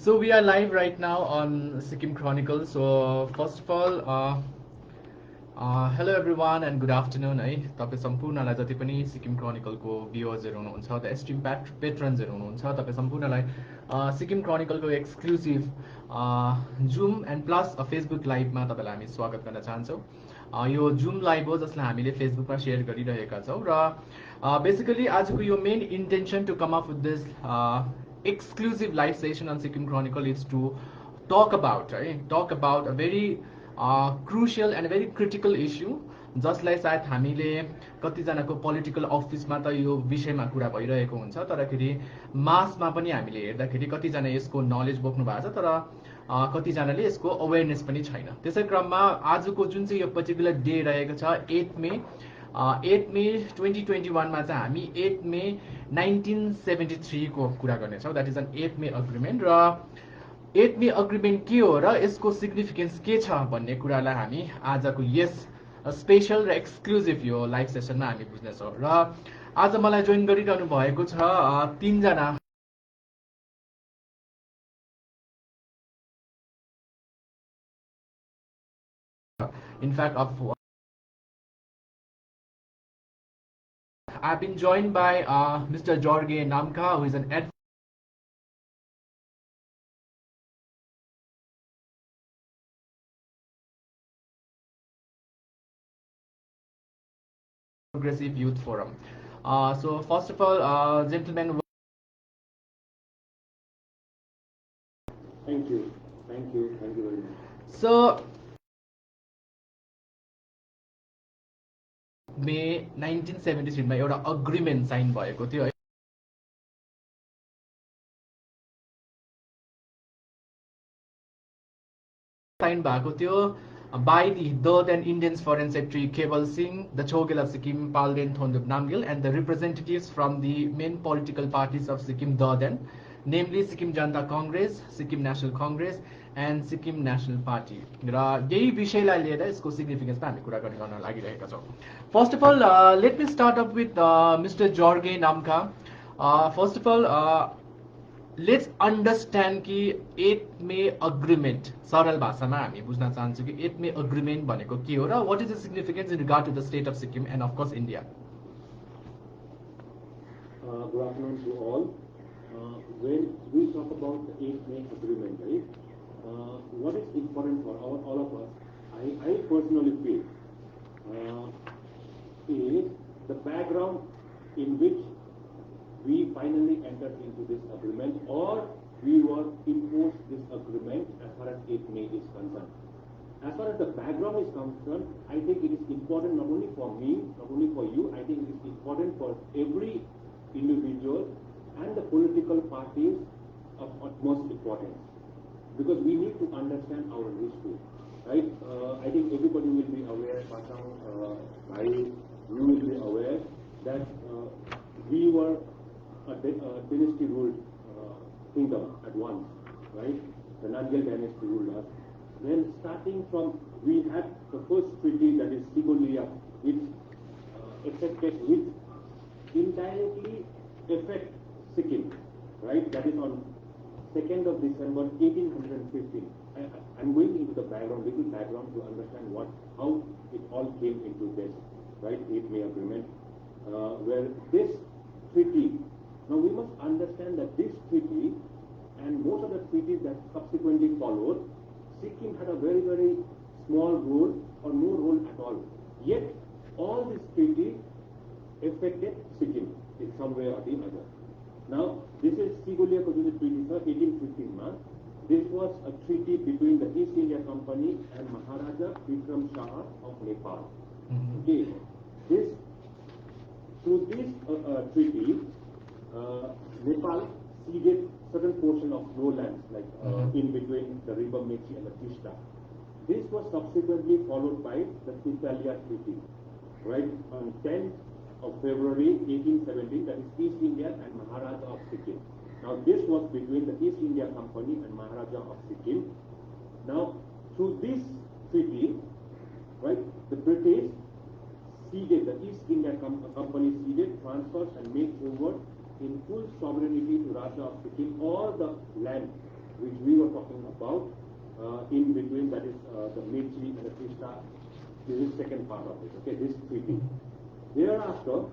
So we are live right now on Sikkim Chronicle. So first of all, hello everyone and good afternoon. है तपाईँ सम्पूर्णलाई जति पनि सिक्किम क्रोनिकलको भ्युअर्सहरू हुनुहुन्छ the extreme पेट्रन्सहरू हुनुहुन्छ तपाईँ सम्पूर्णलाई सिक्किम क्रोनिकलको exclusive zoom and plus Facebook लाइभमा तपाईँलाई हामी स्वागत गर्न चाहन्छौँ। यो जुम लाइभ हो जसलाई हामीले फेसबुकमा सेयर गरिरहेका छौँ र बेसिकली आजको यो main intention to come up with this exclusive live session on Sikkim Chronicle is to talk about a very crucial and a very critical issue जसलाई सायद हामीले कतिजनाको पोलिटिकल अफिसमा त यो विषयमा कुरा भइरहेको हुन्छ तर खेरि मासमा पनि हामीले हेर्दाखेरि कतिजना यसको नलेज बोक्नु भएको छ तर कतिजनाले यसको अवेरनेस पनि छैन। त्यसै क्रममा आजको जुन चाहिँ यो पर्टिकुलर डे रहेको छ 8 मे 2021 मा चाहिँ हामी 8 मे 1973 को कुरा गर्नेछौँ। That is an 8 May agreement र 8 मे अग्रिमेन्ट के हो र यसको सिग्निफिकेन्स के छ भन्ने कुरालाई हामी आजको यस स्पेशल र एक्सक्लुजिभ यो लाइभ सेसनमा हामी बुझ्नेछौँ। र आज मलाई जोइन गरिरहनु भएको छ तीनजना in fact I've been joined by Mr. Jorge Namka, who is an Progressive Youth Forum. So first of all, gentlemen. Thank you very much. So मे 1973 मा एउटा अग्रिमेन्ट साइन भएको थियो है। साइन भएको थियो by the Durban Indians Foreign Secretary Kebal Singh, the Chogel of Sikkim, Palden Thondup Namgyal, and the representatives from the main political parties of Sikkim Durban, namely Sikkim Janta Congress, Sikkim National Congress, and Sikkim National Party. र यही विषयलाई लिएर यसको सिग्निफिकेन्समा हामी कुरा गर्न लागिरहेका छौँ। First of all let me start up with mister Jorge Namka. First of all let's understand कि 8 मे अग्रिमेन्ट सरल भाषामा हामी बुझ्न चाहन्छौँ कि 8 मे अग्रिमेन्ट भनेको के हो र what is the significance in regard to the state of Sikkim and of course India. Good afternoon to all. When we talk about the 8 May agreement, right, what is important for all of us, I personally feel is the background in which we finally entered into this agreement, or we were imposed this agreement as far as 8 May is concerned. As far as the background is concerned, I think it is important not only for me, not only for you, I think it is important for every individual and the political parties of utmost importance, because we need to understand our history, right? I think everybody will be aware, Pasang, you will be aware that we were a dynasty ruled kingdom at once, right? The Namgyal dynasty ruled us. Then starting from, we had the first treaty, that is Sigolia, which affected, which indirectly affect Sikkim, right? That is on 2nd of December 1815. I'm going into the background, little background to understand how it all came into this, right? 8 May agreement, where this treaty, now we must understand that this treaty and most of the treaties that subsequently followed, Sikkim had a very, very small role or no role at all. Yet, all these treaties affected Sikkim in some way or the other. Now, this is Sigolia Kojuni Treaty, sir, 1815 month. This was a treaty between the East India Company and Maharaja Vikram Shah of Nepal. Okay, through this treaty, Nepal ceded certain portion of lowlands, like in between the river Mechi and the Tista. This was subsequently followed by the Titalia Treaty, right, on 10th of February 1817, that is East India and Maharaja of Sikkim. Now this was between the East India Company and Maharaja of Sikkim. Now through this treaty, right, the British ceded, the East India Company ceded, transferred and made over in full sovereignty to Raja of Sikkim all the land which we were talking about in between, that is the Meiji and the Krishna. This is second part of it, okay, this treaty. Thereafter,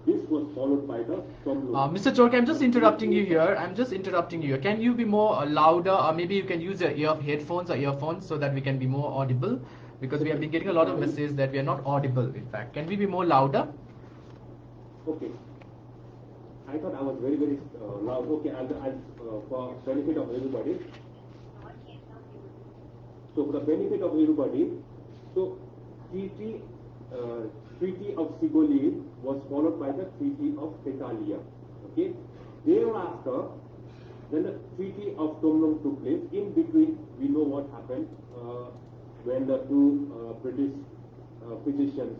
this was followed by the Tumlu. Mr. Chorke, I'm just interrupting you here. Can you be more louder, or maybe you can use your headphones or earphones so that we can be more audible? Because we have been getting a lot of messages that we are not audible, in fact. Can we be more louder? Okay. I thought I was very, very loud. Okay, I'll for benefit of everybody. So for the benefit of everybody, so Treaty of Sigoli was followed by the Treaty of Tetalia. Okay. Thereafter, then the Treaty of Tumlum took place. In between, we know what happened when the two British physicians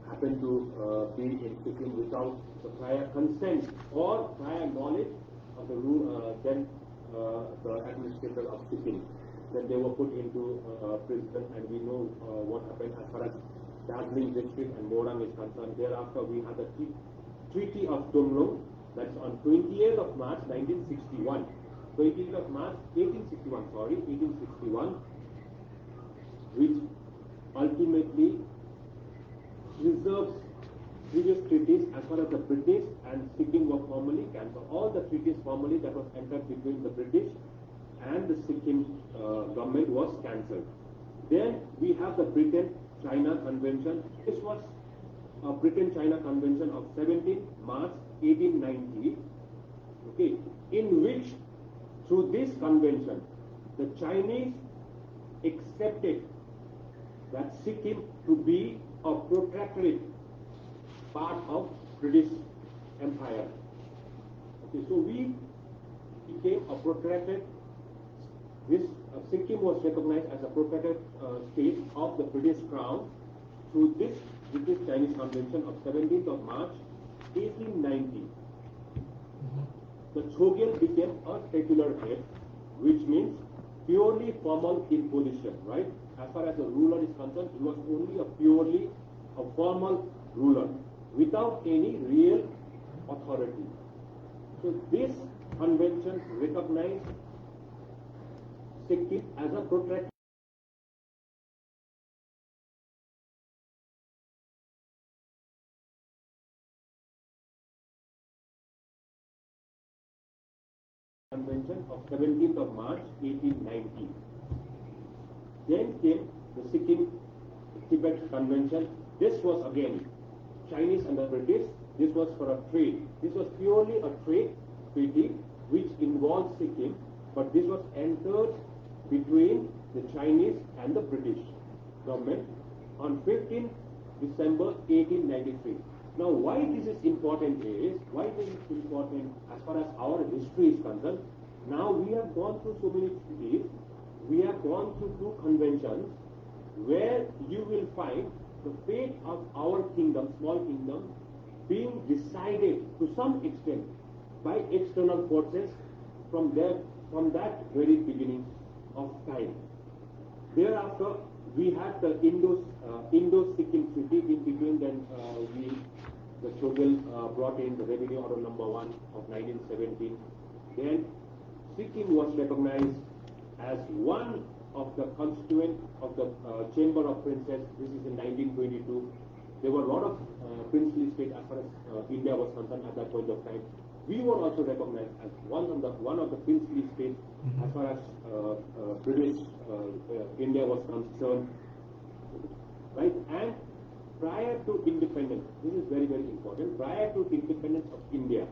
happened to be in Sikkim without the prior consent or prior knowledge of the then the administrator of Sikkim. Then they were put into prison, and we know what happened as far as Darjeeling district and Morang is concerned. Thereafter, we had the Treaty of Tumlum, that's on 28th of March 1961. 28th of March 1861, which ultimately reserves previous treaties as far as the British and Sikkim were formally cancelled. All the treaties formally that was entered between the British and the Sikkim government was cancelled. Then we have the Britain-China Convention. This was a Britain-China Convention of 17 March 1890, okay, in which through this convention the Chinese accepted that Sikkim to be a protectorate part of British Empire. Okay, so we became a protectorate. This Sikkim was recognized as a protectorate state of the British Crown through this British-Chinese Convention of 17th of March 1890. The Chogyal became a titular head, which means purely formal imposition, right? As far as the ruler is concerned, he was only a formal ruler without any real authority. So this convention recognized Sikkim as a protectorate. Convention of 17th of March 1890. Then came the Sikkim-Tibet Convention. This was again Chinese and the British. This was for a trade. This was purely a trade treaty which involved Sikkim, but this was entered between the Chinese and the British government on 15 December 1893. Now, why this is important is, as far as our history is concerned, now we have gone through so many treaties, we have gone through two conventions, where you will find the fate of our kingdom, small kingdom, being decided to some extent by external forces from that very beginning of time. Thereafter, we had the Indo-Sikkim Treaty. In between, then the Chogyal brought in the Revenue Order Number 1 of 1917. Then Sikkim was recognized as one of the constituent of the Chamber of Princes. This is in 1922. There were a lot of princely states as far as India was concerned at that point of time. We were also recognized as one of the princely states as far as British India was concerned, right? And prior to independence, this is very, very important. Prior to independence of India,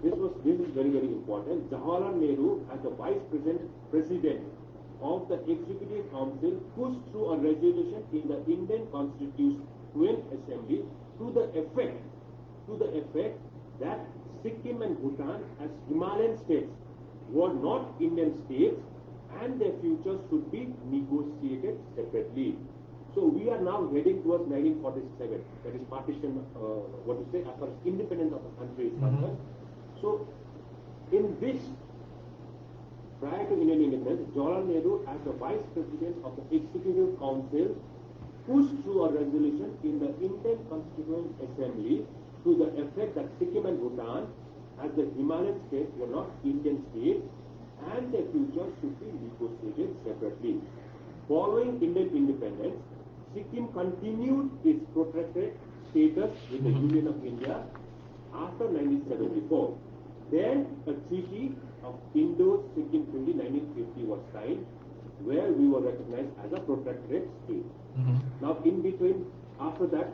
this is very, very important. Jawaharlal Nehru, as the vice president of the Executive Council, pushed through a resolution in the Indian Constituent Assembly to the effect that Sikkim and Bhutan, as Himalayan states, were not Indian states, and their futures should be negotiated separately. So we are now heading towards 1947, that is partition, as far as independence of the country is concerned. So in this, prior to Indian independence, Jawaharlal Nehru, as the vice president of the Executive Council, pushed through a resolution in the Indian Constituent Assembly to the effect that Sikkim and Bhutan as the Himalayan states were not Indian states and their future should be negotiated separately. Following Indian independence, Sikkim continued its protectorate status with the Union of India after 1974. Then a treaty of Indo-Sikkim Treaty 1950 was signed, where we were recognized as a protectorate state. Now, in between, after that,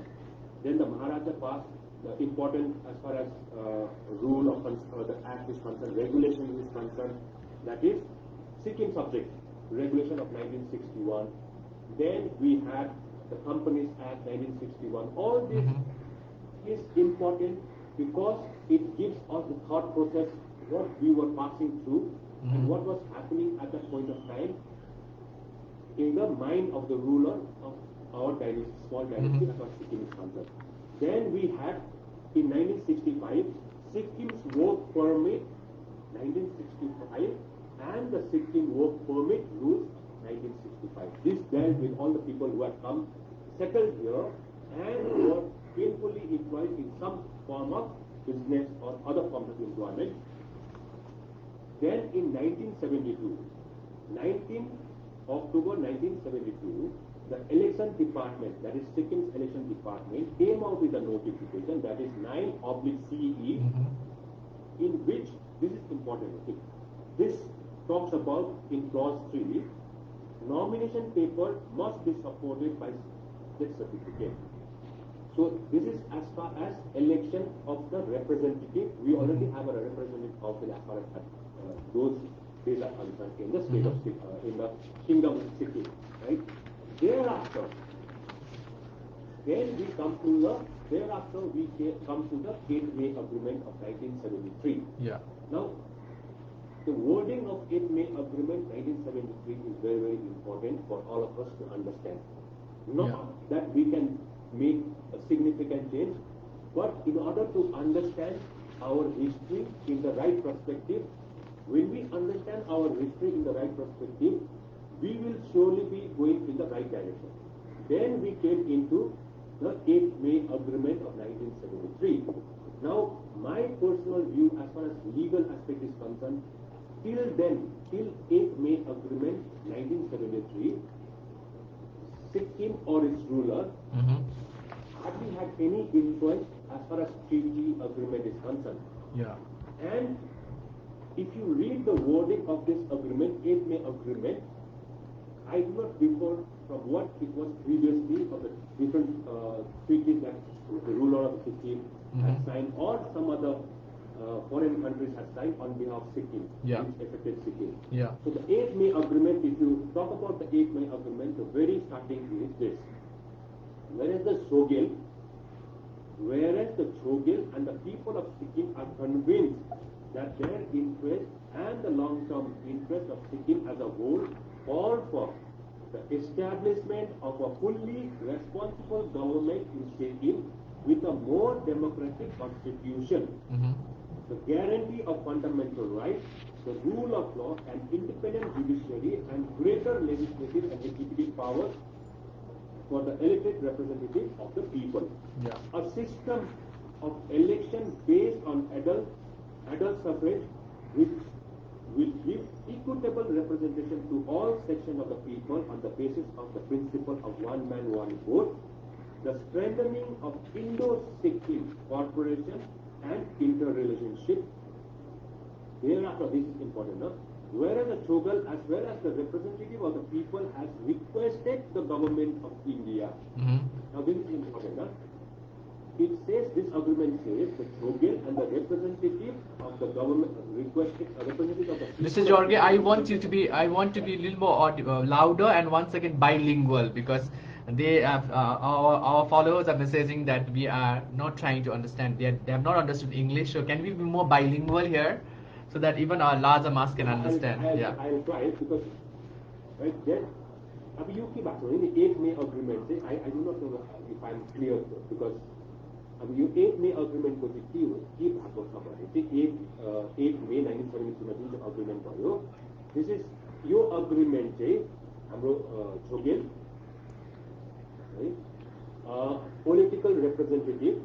then the Maharaja passed the important, as far as rule of the Act is concerned, regulation is concerned, that is Sikkim Subject Regulation of 1961. Then we had the Companies Act 1961. All this is important because it gives us the thought process, what we were passing through and what was happening at that point of time in the mind of the ruler of our dynasty, small dynasty as far as Sikkim is concerned. Then we had in 1965 Sikkim's work permit 1965 and the Sikkim work permit rules 1965. This dealt with all the people who had come, settled here and were gainfully employed in some form of business or other forms of employment. Then in 1972, 19 October 1972, the election department, that is Sikkim's election department, came out with a notification, that is 9/CE, in which, this is important, okay, this talks about in clause 3, nomination paper must be supported by death certificate. So this is as far as election of the representative. We already have a representative council as far as those days are concerned in the state of in the kingdom of Sikkim, right? Thereafter, then we come to the 8th May Agreement of 1973. Yeah. Now, the wording of 8th May Agreement 1973 is very, very important for all of us to understand. Not that we can make a significant change, but in order to understand our history in the right perspective, when we understand our history in the right perspective, we will surely be going in the right direction. Then we came into the 8th May Agreement of 1973. Now, my personal view as far as legal aspect is concerned, till then, till 8th May Agreement 1973, Sikkim or its ruler hardly had any influence as far as treaty agreement is concerned. Yeah. And if you read the wording of this agreement, 8th May Agreement, I do not differ from what it was previously of the different treaties that the ruler of Sikkim has signed or some other foreign countries have signed on behalf of Sikkim, which affected Sikkim. Yeah. So the 8th May Agreement, if you talk about the 8th May Agreement, the very starting is this. Whereas the Chogil and the people of Sikkim are convinced that their interest and the long-term interest of Sikkim as a whole call for the establishment of a fully responsible government in Sikkim with a more democratic constitution, the guarantee of fundamental rights, the rule of law, an independent judiciary, and greater legislative and executive powers for the elected representative of the people. Yeah. A system of election based on adult suffrage, which will give equitable representation to all sections of the people on the basis of the principle of one man, one vote, the strengthening of Indo-Sikkim cooperation and interrelationship. Thereafter, this is important, no? Whereas the Chogal as well as the representative of the people has requested the government of India. Now this is important, no? It says, this agreement says, the Chogal and the representative of the government requested, representative of the people. Mr. Jorge, I want to be a little more louder and once again bilingual, because they have our followers are messaging that we are not trying to understand. They have not understood English. So can we be more bilingual here, so that even our larger mass can understand? I'll try it because right then. अभी you की बात हो रही है 8th May Agreement say I do not know if I'm clear because अभी यो 8th May Agreement को चाहिँ के भएको छ भने चाहिँ 8th May 1973 मा जुन चाहिँ agreement भयो, this is यो agreement चाहिँ हाम्रो Chogel है political representative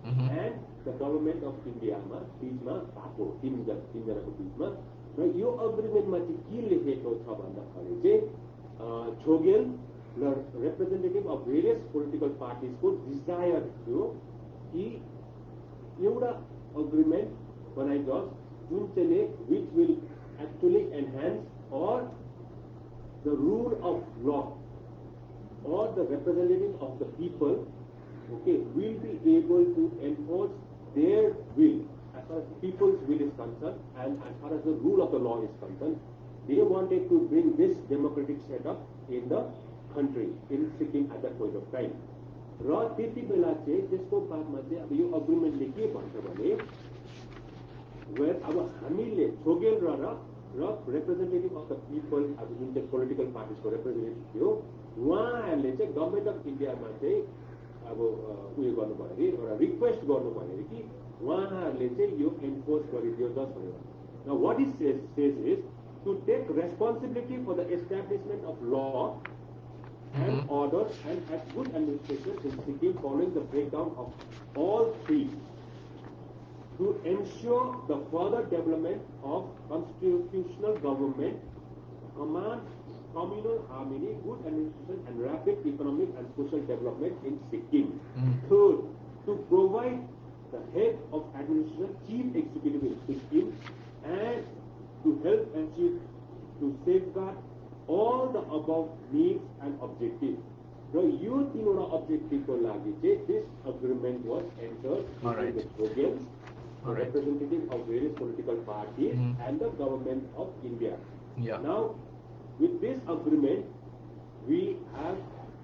and the government of इन्डियामा बिचमा भएको तिनजनाको बिचमा र यो अग्रिमेन्टमा चाहिँ के लेखेको छ भन्दाखेरि चाहिँ छोगेल र रिप्रेजेन्टेटिभ अफ भेरियस पोलिटिकल पार्टिजको डिजायर थियो कि एउटा अग्रिमेन्ट बनाइयोस् जुन चाहिँ which will actually enhance or the rule of law or the representative of the people, okay, will be able to enforce their will as far as people's will is concerned and as far as the rule of the law is concerned. They wanted to bring this democratic setup in the country, in Sikkim at that point of time. र त्यति बेला चाहिँ त्यसको बादमा चाहिँ अब यो अग्रिमेन्टले के भन्छ भने अब हामीले छोगेल र रिप्रेजेन्टेटिभ अफ द पिपल अब जुन चाहिँ पोलिटिकल पार्टिजको रिप्रेजेन्टेटिभ थियो उहाँहरूले चाहिँ गभर्मेन्ट अफ इन्डियामा चाहिँ अब उयो गर्नुभयो अरे एउटा रिक्वेस्ट गर्नुभयो अरे कि उहाँहरूले चाहिँ यो एन्फोर्स गरिदियो जस भनेर न what is says is to take responsibility for the establishment of law and order and at good administration in Sikkim following the breakdown of all three to ensure the further development of constitutional government, command, communal harmony, good administration and rapid economic and social development in Sikkim. Third, to provide the head of administration, chief executive in Sikkim and to help achieve, to safeguard all the above needs and objectives. So you तीनवटा objective को लागि चाहिँ this agreement was entered between the Chogels, the representative of various political parties and the government of India. Yeah. Now, with this agreement, we have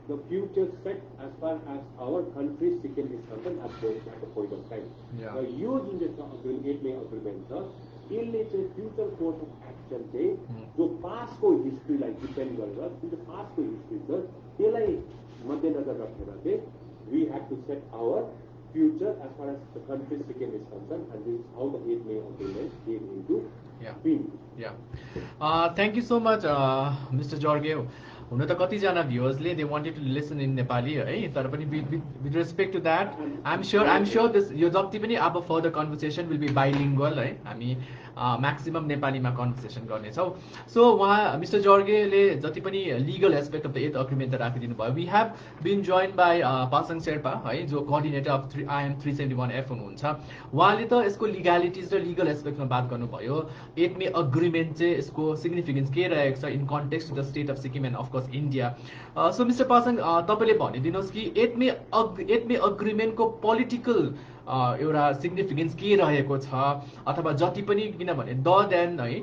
the future set as far as our country Sikkim is concerned at the point of time. Yeah. Now, you in this agreement, 8 May agreement, यसले चाहिँ future course of action चाहिँ जो पासको हिस्ट्रीलाई depend गरेर जुन चाहिँ पासको history छ त्यसलाई मध्यनजर राखेर चाहिँ we have to set our future as far as the country Sikkim is concerned, and this is how the 8 May agreement came into being. Thank you so much, Mr. Jorge. हुन त कतिजना भ्युअर्सले they wanted to listen in Nepali है तर पनि with respect to that I am sure this यो जति पनि अब further conversation will be bilingual है हामी म्याक्सिमम नेपालीमा कन्भर्सेसन गर्नेछौँ सो उहाँ मिस्टर जर्गेले जति पनि legal aspect of the 8th agreement राखिदिनु भयो we have been join by Pasang Sherpa है जो कोअर्डिनेटर अफ IM 371F हुनुहुन्छ उहाँले त यसको लिगालिटिज र लिगल एस्पेक्टमा बात गर्नुभयो 8 मे अग्रिमेन्ट चाहिँ यसको सिग्निफिकेन्स के रहेको छ in context the state of Sikkim and of course India so mister Pasang तपाईँले भनिदिनुहोस् कि 8 मे अग्रिमेन्टको पोलिटिकल एउटा सिग्निफिकेन्स के रहेको छ अथवा जति पनि किनभने द देन है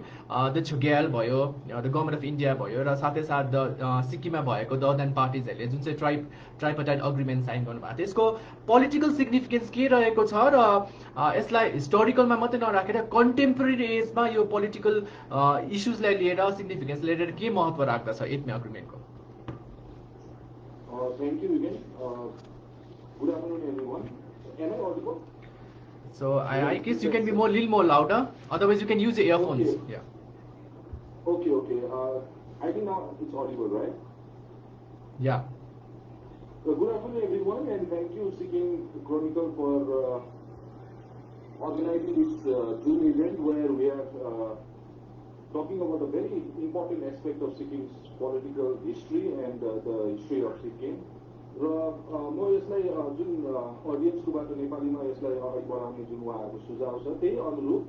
द छुग्याल भयो द गभर्मेन्ट अफ इन्डिया भयो र साथै साथ द सिक्किममा भएको द देन पार्टिजहरूले जुन चाहिँ ट्राइपार्टाइट अग्रिमेन्ट साइन गर्नुभएको थियो यसको पोलिटिकल सिग्निफिकेन्स के रहेको छ र यसलाई हिस्टोरिकलमा मात्रै नराखेर कन्टेम्पोरेरी एजमा यो पोलिटिकल इस्युजलाई लिएर सिग्निफिकेन्स लिएर के महत्त्व राख्दछ 8 मे अग्रिमेन्टको Thank you again. Good afternoon, everyone. Am I audible? So I guess you can be little more louder. Otherwise, you can use your earphones. Okay. Yeah. Okay. I think now it's audible, right? Yeah. Good afternoon, everyone, and thank you, Sikkim Chronicle, for organizing this Zoom event where we are talking about a very important aspect of Sikkim's political history and the history of Sikkim. र म यसलाई जुन अडियन्सकोबाट नेपालीमा यसलाई अगाडि बढाउने जुन उहाँहरूको सुझाव छ त्यही अनुरूप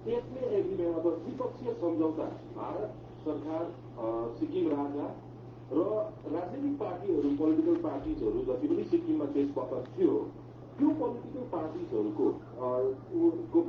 8 मे एग्रिमेन्टमा त त्रिपक्षीय सम्झौता भारत सरकार सिक्किम राजा र राजनीतिक पार्टीहरू पोलिटिकल पार्टिजहरू जति पनि सिक्किममा देशबाट थियो त्यो पोलिटिकल पार्टिजहरूको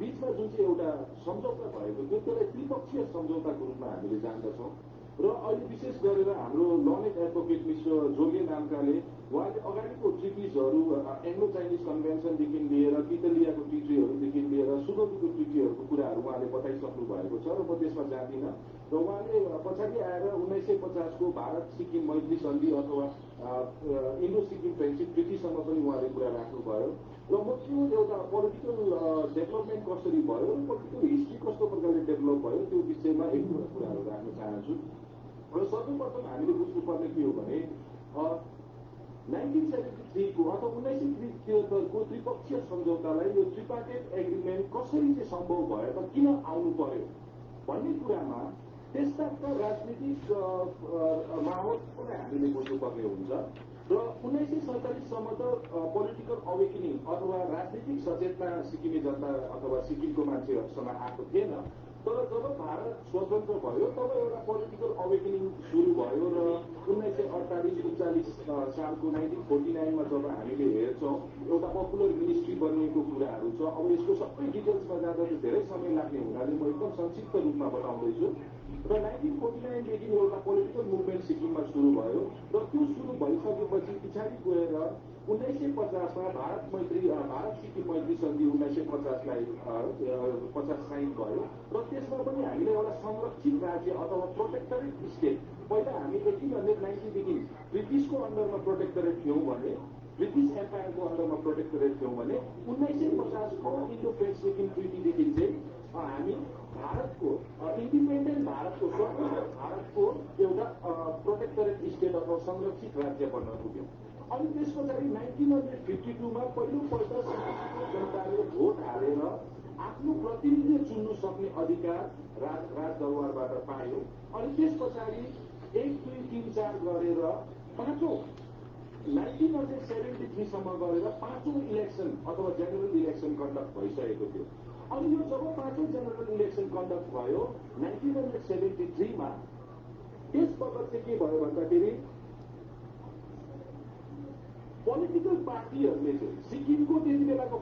बिचमा जुन चाहिँ एउटा सम्झौता भएको थियो त्यसलाई त्रिपक्षीय सम्झौताको रूपमा हामीले जान्दछौँ र अहिले विशेष गरेर हाम्रो लनेड एडभोकेट मिस्टर जोगे नामकाले उहाँले अगाडिको ट्रिटिजहरू एङ्ग्लो चाइनिज कन्भेन्सनदेखि लिएर पितलियाको ट्रिटीहरूदेखि लिएर सुगोटुको ट्रिटीहरूको कुराहरू उहाँले बताइसक्नु भएको छ र म त्यसमा जाँदिनँ र उहाँले पछाडि आएर 1950 को भारत सिक्किम मैत्री सन्धि अथवा इन्डो सिक्किम फ्रेन्डसिप ट्रिटीसम्म पनि उहाँले कुरा राख्नुभयो र म त्यो एउटा पोलिटिकल डेभलपमेन्ट कसरी भयो र पोलिटिकल हिस्ट्री कस्तो प्रकारले डेभलप भयो त्यो विषयमा एक दुईवटा कुराहरू राख्न चाहन्छु र सर्वप्रथम हामीले बुझ्नुपर्ने के हो भने 1973 को अथवा 1973 को त्रिपक्षीय सम्झौतालाई यो त्रिपार्टेट एग्रिमेन्ट कसरी चाहिँ सम्भव भयो त किन आउनु पर्यो भन्ने कुरामा त्यसका राजनीतिक माहौल पनि हामीले बुझ्नुपर्ने हुन्छ र 1947सम्म त पोलिटिकल अवेकनिङ अथवा राजनीतिक सचेतना सिक्किमे जनता अथवा सिक्किमको मान्छेहरूसँग आएको थिएन तर जब भारत स्वतन्त्र भयो तब एउटा पोलिटिकल अवेकनिङ सुरु भयो र 1948-39 सालको 1949मा जब हामीले हेर्छौँ एउटा पपुलर मिनिस्ट्री बनिएको कुराहरू छ। अब यसको सबै डिटेल्समा जाँदा चाहिँ धेरै समय लाग्ने हुनाले म एकदम संक्षिप्त रूपमा बताउँदैछु र 1949 देखि एउटा पोलिटिकल मुभमेन्ट सिक्किममा सुरु भयो र त्यो सुरु भइसकेपछि पछाडि गएर 1950मा भारत सिक्किम मैत्री सन्धि 1950लाई 50 साइन भयो र त्यसमा पनि हामीले एउटा संरक्षित राज्य अथवा प्रोटेक्टरेट स्टेट पहिला हामी 1890 देखि ब्रिटिसको अन्डरमा प्रोटेक्टरेट थियौँ भने ब्रिटिस एम्पायरको अन्डरमा प्रोटेक्टरेट थियौँ भने 1950को इन्डो फ्रेन्च सिक्किम ट्रिटीदेखि चाहिँ हामी भारतको इन्डिपेन्डेन्ट भारतको स्वतन्त्र भारतको एउटा प्रोटेक्टरेट स्टेट अथवा संरक्षित राज्य बन्न पुग्यौँ। अनि त्यस पछाडि 1952मा पहिलोपल्ट सिक्किमको जनताले भोट हालेर आफ्नो प्रतिनिधि चुन्नु सक्ने अधिकार राजदरबारबाट पायो। अनि त्यस पछाडि 1, 2, 3, 4 गरेर पाँचौँ 1973 सम्म गरेर पाँचौँ इलेक्सन अथवा जेनरल इलेक्सन कन्डक्ट भइसकेको थियो। अनि यो जब पाँचौँ जेनरल इलेक्सन कन्डक्ट भयो 1973 मा त्यसपल्ट चाहिँ के भयो भन्दाखेरि पोलिटिकल पार्टीहरूले चाहिँ सिक्किमको त्यति बेलाको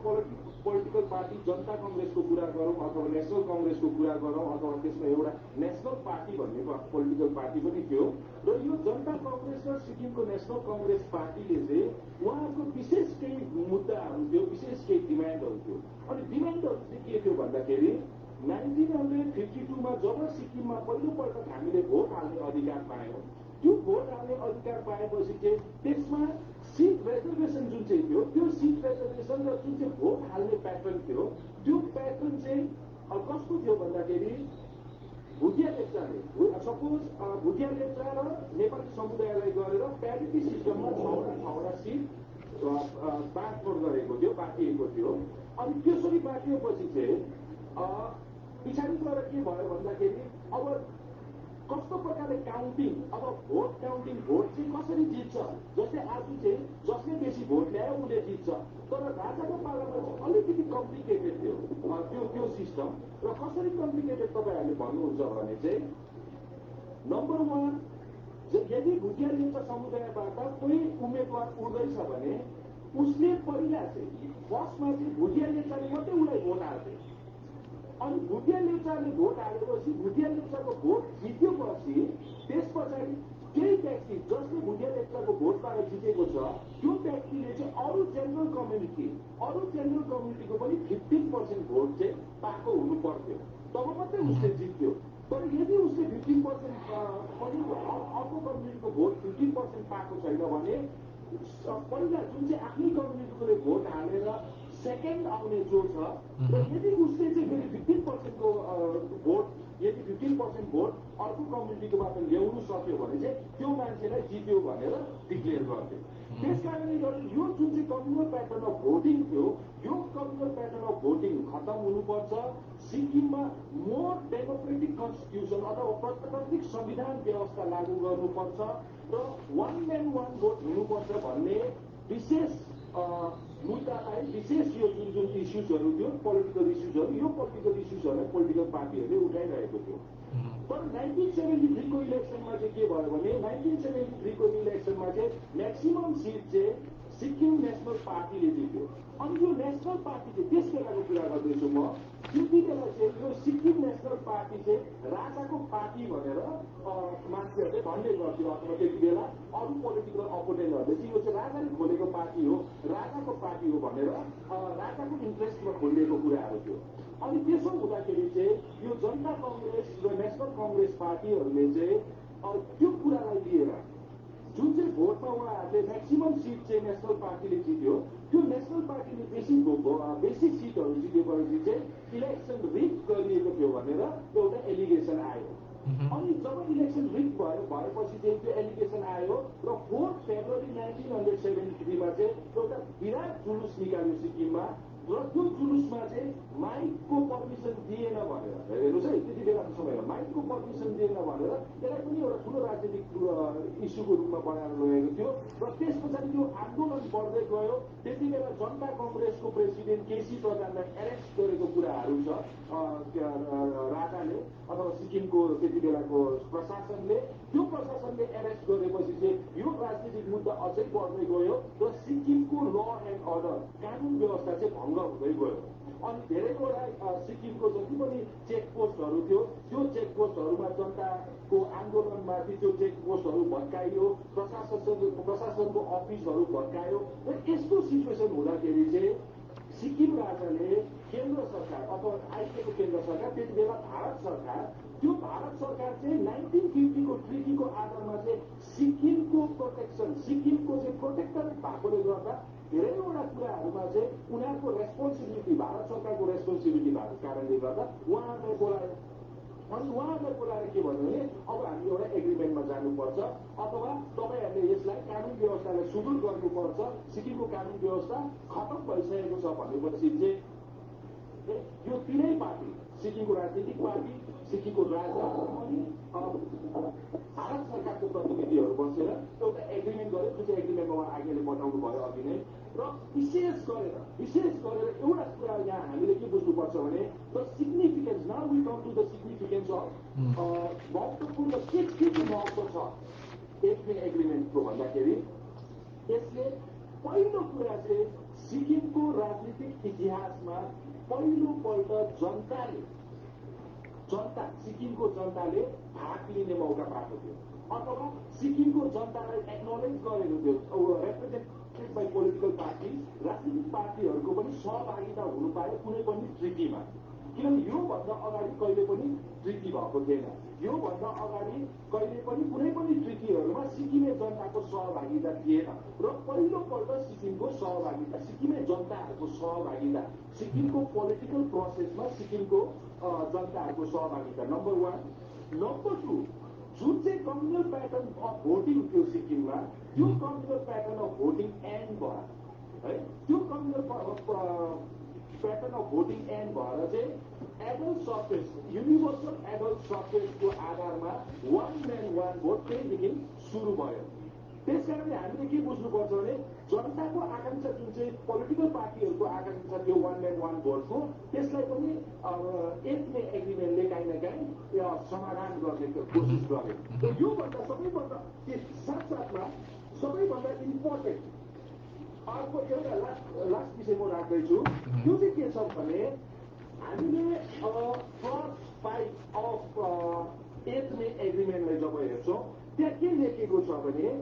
पोलिटिकल पार्टी जनता कङ्ग्रेसको कुरा गरौँ अथवा नेसनल कङ्ग्रेसको कुरा गरौँ अथवा त्यसमा एउटा नेसनल पार्टी भन्ने पोलिटिकल पार्टी पनि थियो र यो जनता कङ्ग्रेस र सिक्किमको नेसनल कङ्ग्रेस पार्टीले चाहिँ उहाँहरूको विशेष केही मुद्दाहरू थियो विशेष केही डिमान्डहरू थियो। अनि डिमान्डहरू चाहिँ के थियो भन्दाखेरि 1952मा जब सिक्किममा पहिलोपल्ट हामीले भोट हाल्ने अधिकार पायौँ त्यो भोट हाल्ने अधिकार पाएपछि चाहिँ त्यसमा सिट रिजर्भेसन जुन चाहिँ थियो त्यो सिट रिजर्भेसन र जुन चाहिँ भोट हाल्ने प्याटर्न थियो त्यो प्याटर्न चाहिँ कस्तो थियो भन्दाखेरि भुटिया लेप्चाले सपोज भुटिया लेप्चा र नेपाली समुदायलाई गरेर प्यारिटी सिस्टममा 6वटा सिट बाँडफोड गरेको थियो बाँडिएको थियो। अनि त्यसरी बाँडिएपछि चाहिँ पछाडि गएर के भयो भन्दाखेरि अब कस्तो प्रकारले काउन्टिङ अब भोट काउन्टिङ भोट चाहिँ कसरी जित्छ जस्तै आज चाहिँ जसले बेसी भोट ल्यायो उसले जित्छ तर राजाको पालामा चाहिँ अलिकति कम्प्लिकेटेड थियो त्यो सिस्टम र कसरी कम्प्लिकेटेड तपाईँहरूले भन्नुहुन्छ भने चाहिँ नम्बर 1 यदि भुटिया लेप्चा समुदायबाट कोही उम्मेदवार उड्दैछ भने उसले पहिला चाहिँ फर्स्टमा चाहिँ भुटिया लेप्चाले मात्रै उसलाई भोट हाल्थे। अनि भुटिया लेप्चाले भोट हालेपछि भुटिया लेप्चाको भोट जितेपछि त्यस पछाडि केही व्यक्ति जसले भुटिया लेप्चाको भोटबाट जितेको छ त्यो व्यक्तिले चाहिँ अरू जेनरल कम्युनिटीको पनि 15% भोट चाहिँ पाएको हुनु पर्थ्यो तब मात्रै उसले जित्थ्यो। तर यदि उसले 15% पनि अर्को कम्युनिटीको भोट 15% पाएको छैन भने पहिला जुन चाहिँ आफ्नै कम्युनिटीकोले भोट हालेर सेकेन्ड आउने जो छ र यदि उसले चाहिँ फेरि 15% को भोट यदि 15% भोट अर्को कम्युनिटीकोबाट ल्याउनु सक्यो भने चाहिँ त्यो मान्छेलाई जित्यो भनेर डिक्लेयर गर्थे। त्यस कारणले गर्दा यो जुन चाहिँ कम्युनल प्याटर्न अफ भोटिङ थियो यो कम्युनल प्याटर्न अफ भोटिङ खत्तम हुनुपर्छ। सिक्किममा मोर डेमोक्रेटिक कन्स्टिट्युसन अथवा प्रजातान्त्रिक संविधान व्यवस्था लागू गर्नुपर्छ र 1 man 1 भोट हुनुपर्छ भन्ने विशेष मुद्दालाई विशेष यो जुन इस्युजहरू थियो पोलिटिकल इस्युजहरू यो पोलिटिकल इस्युजहरूलाई पोलिटिकल पार्टीहरूले उठाइरहेको थियो। तर 1973 को इलेक्सनमा चाहिँ के भयो भने 1973 को इलेक्सनमा चाहिँ म्याक्सिमम सिट चाहिँ सिक्किम नेसनल पार्टीले जित्यो। अनि यो नेसनल पार्टी चाहिँ त्यस बेलाको कुरा गर्दैछु म त्यति बेला चाहिँ यो सिक्किम नेसनल पार्टी चाहिँ राजाको पार्टी भनेर मान्छेहरूले भन्ने गर्थ्यो अथवा त्यति बेला अरू पोलिटिकल अपोनेन्टहरूले चाहिँ यो चाहिँ राजाले खोलेको पार्टी हो राजाको पार्टी हो भनेर राजाको इन्ट्रेस्टमा खोलिएको कुराहरू थियो। अनि त्यसो हुँदाखेरि चाहिँ यो जनता कङ्ग्रेस र नेसनल कङ्ग्रेस पार्टीहरूले चाहिँ त्यो कुरालाई लिएर जुन चाहिँ भोटमा उहाँहरूले म्याक्सिमम सिट चाहिँ नेसनल पार्टीले जित्यो त्यो नेसनल पार्टीले बेसी सिटहरू जितेपछि चाहिँ इलेक्सन रिग गरिएको थियो भनेर एउटा एलिगेसन आयो। अनि जब इलेक्सन रिग भएपछि चाहिँ त्यो एलिगेसन आयो र 4 फेब्रुअरी 1973 मा चाहिँ एउटा विराट जुलुस निकाल्यो सिक्किममा र त्यो जुलुसमा चाहिँ माइकको पर्मिसन दिएन भनेर हेर्नुहोस् है त्यति बेलाको समयमा माइकको पर्मिसन दिएन भनेर त्यसलाई पनि एउटा ठुलो राजनीतिक इस्युको रूपमा बनाएर लगेको थियो र त्यस पछाडि त्यो आन्दोलन बढ्दै गयो त्यति बेला जनता कङ्ग्रेसको प्रेसिडेन्ट केसी प्रधानलाई एरेस्ट गरेको कुराहरू छ राजाले अथवा सिक्किमको त्यति बेलाको प्रशासनले त्यो प्रशासनले एरेस्ट गरेपछि चाहिँ यो राजनीतिक मुद्दा अझै बढ्दै गयो र सिक्किमको ल एन्ड अर्डर कानुन व्यवस्था चाहिँ भङ्ग हुँदै गयो अनि धेरैवटा सिक्किमको जति पनि चेकपोस्टहरू थियो त्यो चेकपोस्टहरूमा जनताको आन्दोलनमाथि त्यो चेकपोस्टहरू भत्काइयो प्रशासनको अफिसहरू भत्कायो र यस्तो सिचुएसन हुँदाखेरि चाहिँ सिक्किम राजाले केन्द्र सरकार अथवा आइएको केन्द्र सरकार त्यति बेला भारत सरकार त्यो भारत सरकार चाहिँ 1950 को ट्रिटीको आधारमा चाहिँ सिक्किमको प्रोटेक्सन सिक्किमको चाहिँ प्रोटेक्टरेट भएकोले गर्दा धेरैवटा कुराहरूमा चाहिँ उनीहरूको रेस्पोन्सिबिलिटी भारत सरकारको रेस्पोन्सिबिलिटी भएको कारणले गर्दा उहाँहरूलाई बोलायो अनि उहाँहरूलाई बोलाएर के भन्यो भने अब हामी एउटा एग्रिमेन्टमा जानुपर्छ अथवा तपाईँहरूले यसलाई कानुन व्यवस्थालाई सुदूर गर्नुपर्छ सिक्किमको कानुन व्यवस्था खतम भइसकेको छ भनेपछि चाहिँ यो तीनै पार्टी सिक्किमको राजनीतिक पार्टी सिक्किमको राजा अनि भारत सरकारको प्रतिनिधिहरू बसेर एउटा एग्रिमेन्ट गर्यो जुन चाहिँ एग्रिमेन्टमा उहाँ आज्ञाले बताउनु भयो अघि नै र विशेष गरेर एउटा कुरा यहाँ हामीले के बुझ्नुपर्छ भने the significance now we come to the significance of महत्त्वपूर्ण के चाहिँ महत्त्व छ एफए एग्रिमेन्टको भन्दाखेरि यसले पहिलो कुरा चाहिँ सिक्किमको राजनीतिक इतिहासमा पहिलोपल्ट सिक्किमको जनताले भाग लिने मौका पाएको थियो अथवा सिक्किमको जनतालाई एक्नोलेज गरेको थियो रेप्रेजेन्टेड बाई पोलिटिकल पार्टी राजनीतिक पार्टीहरूको पनि सहभागिता हुनु पायो कुनै पनि ट्रिटीमा किनभने योभन्दा अगाडि कहिले पनि ट्रिटी भएको थिएन योभन्दा अगाडि कहिले पनि कुनै पनि ट्रिटीहरूमा सिक्किमे जनताको सहभागिता थिएन र पहिलोपल्ट सिक्किमको सहभागिता सिक्किमे जनताहरूको सहभागिता सिक्किमको पोलिटिकल प्रोसेसमा सिक्किमको जनताहरूको सहभागिता नम्बर 1 नम्बर 2 जुन चाहिँ कम्युनल प्याटर्न अफ भोटिङ थियो सिक्किममा त्यो communal pattern of voting and भयो है त्यो communal pattern of voting and भएर चाहिँ एडल्ट सफ्रेज युनिभर्सल एडल्ट सफ्रेजको आधारमा वान म्यान वान भोट त्यहीदेखि सुरु भयो त्यसकारणले हामीले के बुझ्नुपर्छ भने जनताको आकांक्षा जुन चाहिँ पोलिटिकल पार्टीहरूको आकांक्षा थियो वान म्यान वान भोटको त्यसलाई पनि एफए एग्रिमेन्टले काहीँ न काहीँ समाधान गर्ने कोसिस गर्यो र योभन्दा सबैभन्दा साथसाथमा सबैभन्दा इम्पोर्टेन्ट अर्को एउटा लास्ट विषय म राख्दैछु त्यो चाहिँ के छ भने हामीले क्लज 5 अफ एफए एग्रिमेन्टलाई जब हेर्छौँ त्यहाँ के लेखेको छ भने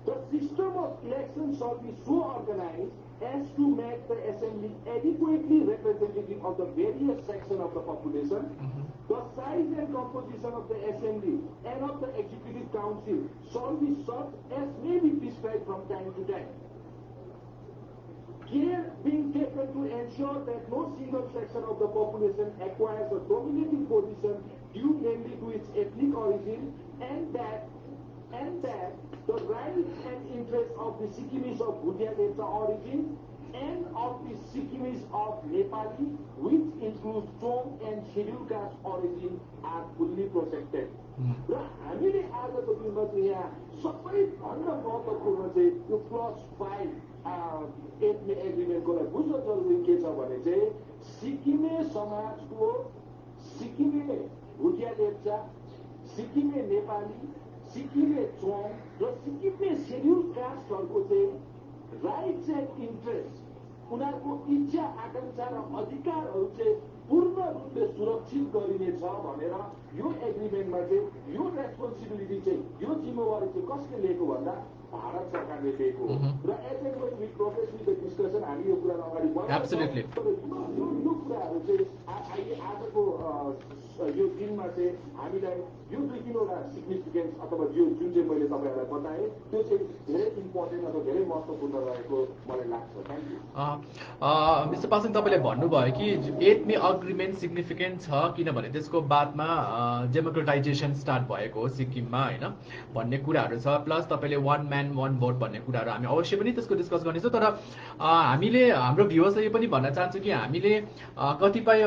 The system of election shall be so organized as to make the assembly adequately representative of the various sections of the population. The size and composition of the assembly and of the executive council shall be such as may be prescribed from time to time. Care being taken to ensure that no single section of the population acquires a dominating position due mainly to its ethnic origin and that the rights and interests of the Sikkimis of Bhutia Lepcha origin and of the Sikkimis of Nepali, which includes Chong and scheduled caste origin, are fully protected. र हामीले आजको दिनमा चाहिँ यहाँ सबैभन्दा महत्त्वपूर्ण चाहिँ यो क्लज 5 एफए एग्रिमेन्टकोलाई बुझ्न जरुरी के छ भने चाहिँ सिक्किमे समाजको सिक्किमे भुटिया लेप्चा सिक्किमे नेपाली सिक्किमे चोङ र सिक्किमे सेड्युल कास्टहरूको चाहिँ राइट्स एन्ड इन्ट्रेस्ट उनीहरूको इच्छा आकांक्षा र अधिकारहरू चाहिँ पूर्ण रूपले सुरक्षित गरिनेछ भनेर यो एग्रिमेन्टमा चाहिँ यो रेस्पोन्सिबिलिटी चाहिँ यो जिम्मेवारी चाहिँ कसले लिएको भन्दा भारत सरकारले दिएको हो र as and when we progress with the discussion हामी यो कुरा अगाडि Absolutely. यो कुराहरू चाहिँ अहिले आजको यो दिनमा चाहिँ हामीलाई यो 2-3वटा सिग्निफिकेन्स अथवा जुन चाहिँ मैले तपाईँहरूलाई बताएँ त्यो चाहिँ धेरै इम्पोर्टेन्ट अथवा धेरै महत्त्वपूर्ण रहेको मलाई लाग्छ। Thank you. मिस्टर पासङ, तपाईँले भन्नुभयो कि 8 मे अग्रिमेन्ट सिग्निफिकेन्ट छ किनभने त्यसको बादमा डेमोक्रेटाइजेसन स्टार्ट भएको हो सिक्किममा होइन भन्ने कुराहरू छ। प्लस तपाईँले 1 म्यान 1 भोट भन्ने कुराहरू हामी अवश्य पनि त्यसको डिस्कस गर्नेछौँ। तर हामीले हाम्रो भ्युवर्सलाई यो पनि भन्न चाहन्छौँ कि हामीले कतिपय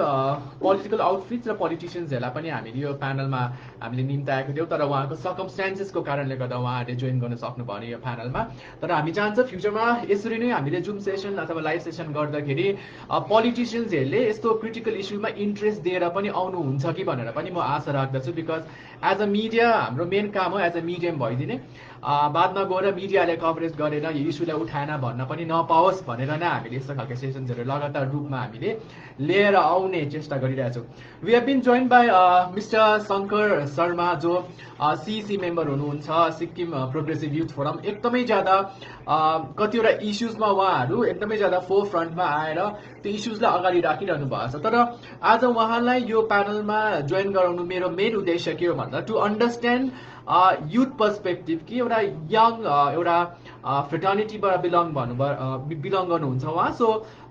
पोलिटिकल आउटफिट्स र पोलिटिसियन्सहरूलाई पनि हामीले यो प्यानलमा हामीले निम्ताएको थियौँ, तर उहाँको सर्कमस्टान्सेसको कारणले गर्दा उहाँहरूले जोइन गर्न सक्नु भएन यो प्यानलमा। तर हामी चाहन्छौँ फ्युचरमा यसरी नै हामीले जुम सेसन अथवा लाइभ सेसन गर्दाखेरि पोलिटिसियन्सहरूले यस्तो क्रिटिकल इस्युमा इन्ट्रेस्ट दिएर पनि आउनुहुन्छ कि भनेर पनि म आशा राख्दछु। बिकज एज अ मिडिया हाम्रो मेन काम हो एज अ मिडियम भइदिने, बादमा गएर मिडियाले कभरेज गरेर यो इस्युलाई उठाएन भन्न पनि नपाओस् भनेर नै हामीले यस्तो खालको सेसन्सहरू लगातार रूपमा हामीले लिएर आउने चेष्टा गरिरहेछौँ। We have been join by Mister Shankar Sharma जो सिइसी मेम्बर हुनुहुन्छ सिक्किम प्रोग्रेसिभ युथ फोरम। एकदमै ज्यादा कतिवटा इस्युजमा उहाँहरू एकदमै ज्यादा फोर फ्रन्टमा आएर त्यो इस्युजलाई अगाडि राखिरहनु भएको छ। तर आज उहाँलाई यो प्यानलमा जोइन गराउनु मेरो मेन उद्देश्य के हो भन्दा टु अन्डरस्ट्यान्ड युथ पर्सपेक्टिभ कि एउटा यङ एउटा फ्रेटर्निटीबाट बिलङ गर्नुहुन्छ उहाँ। सो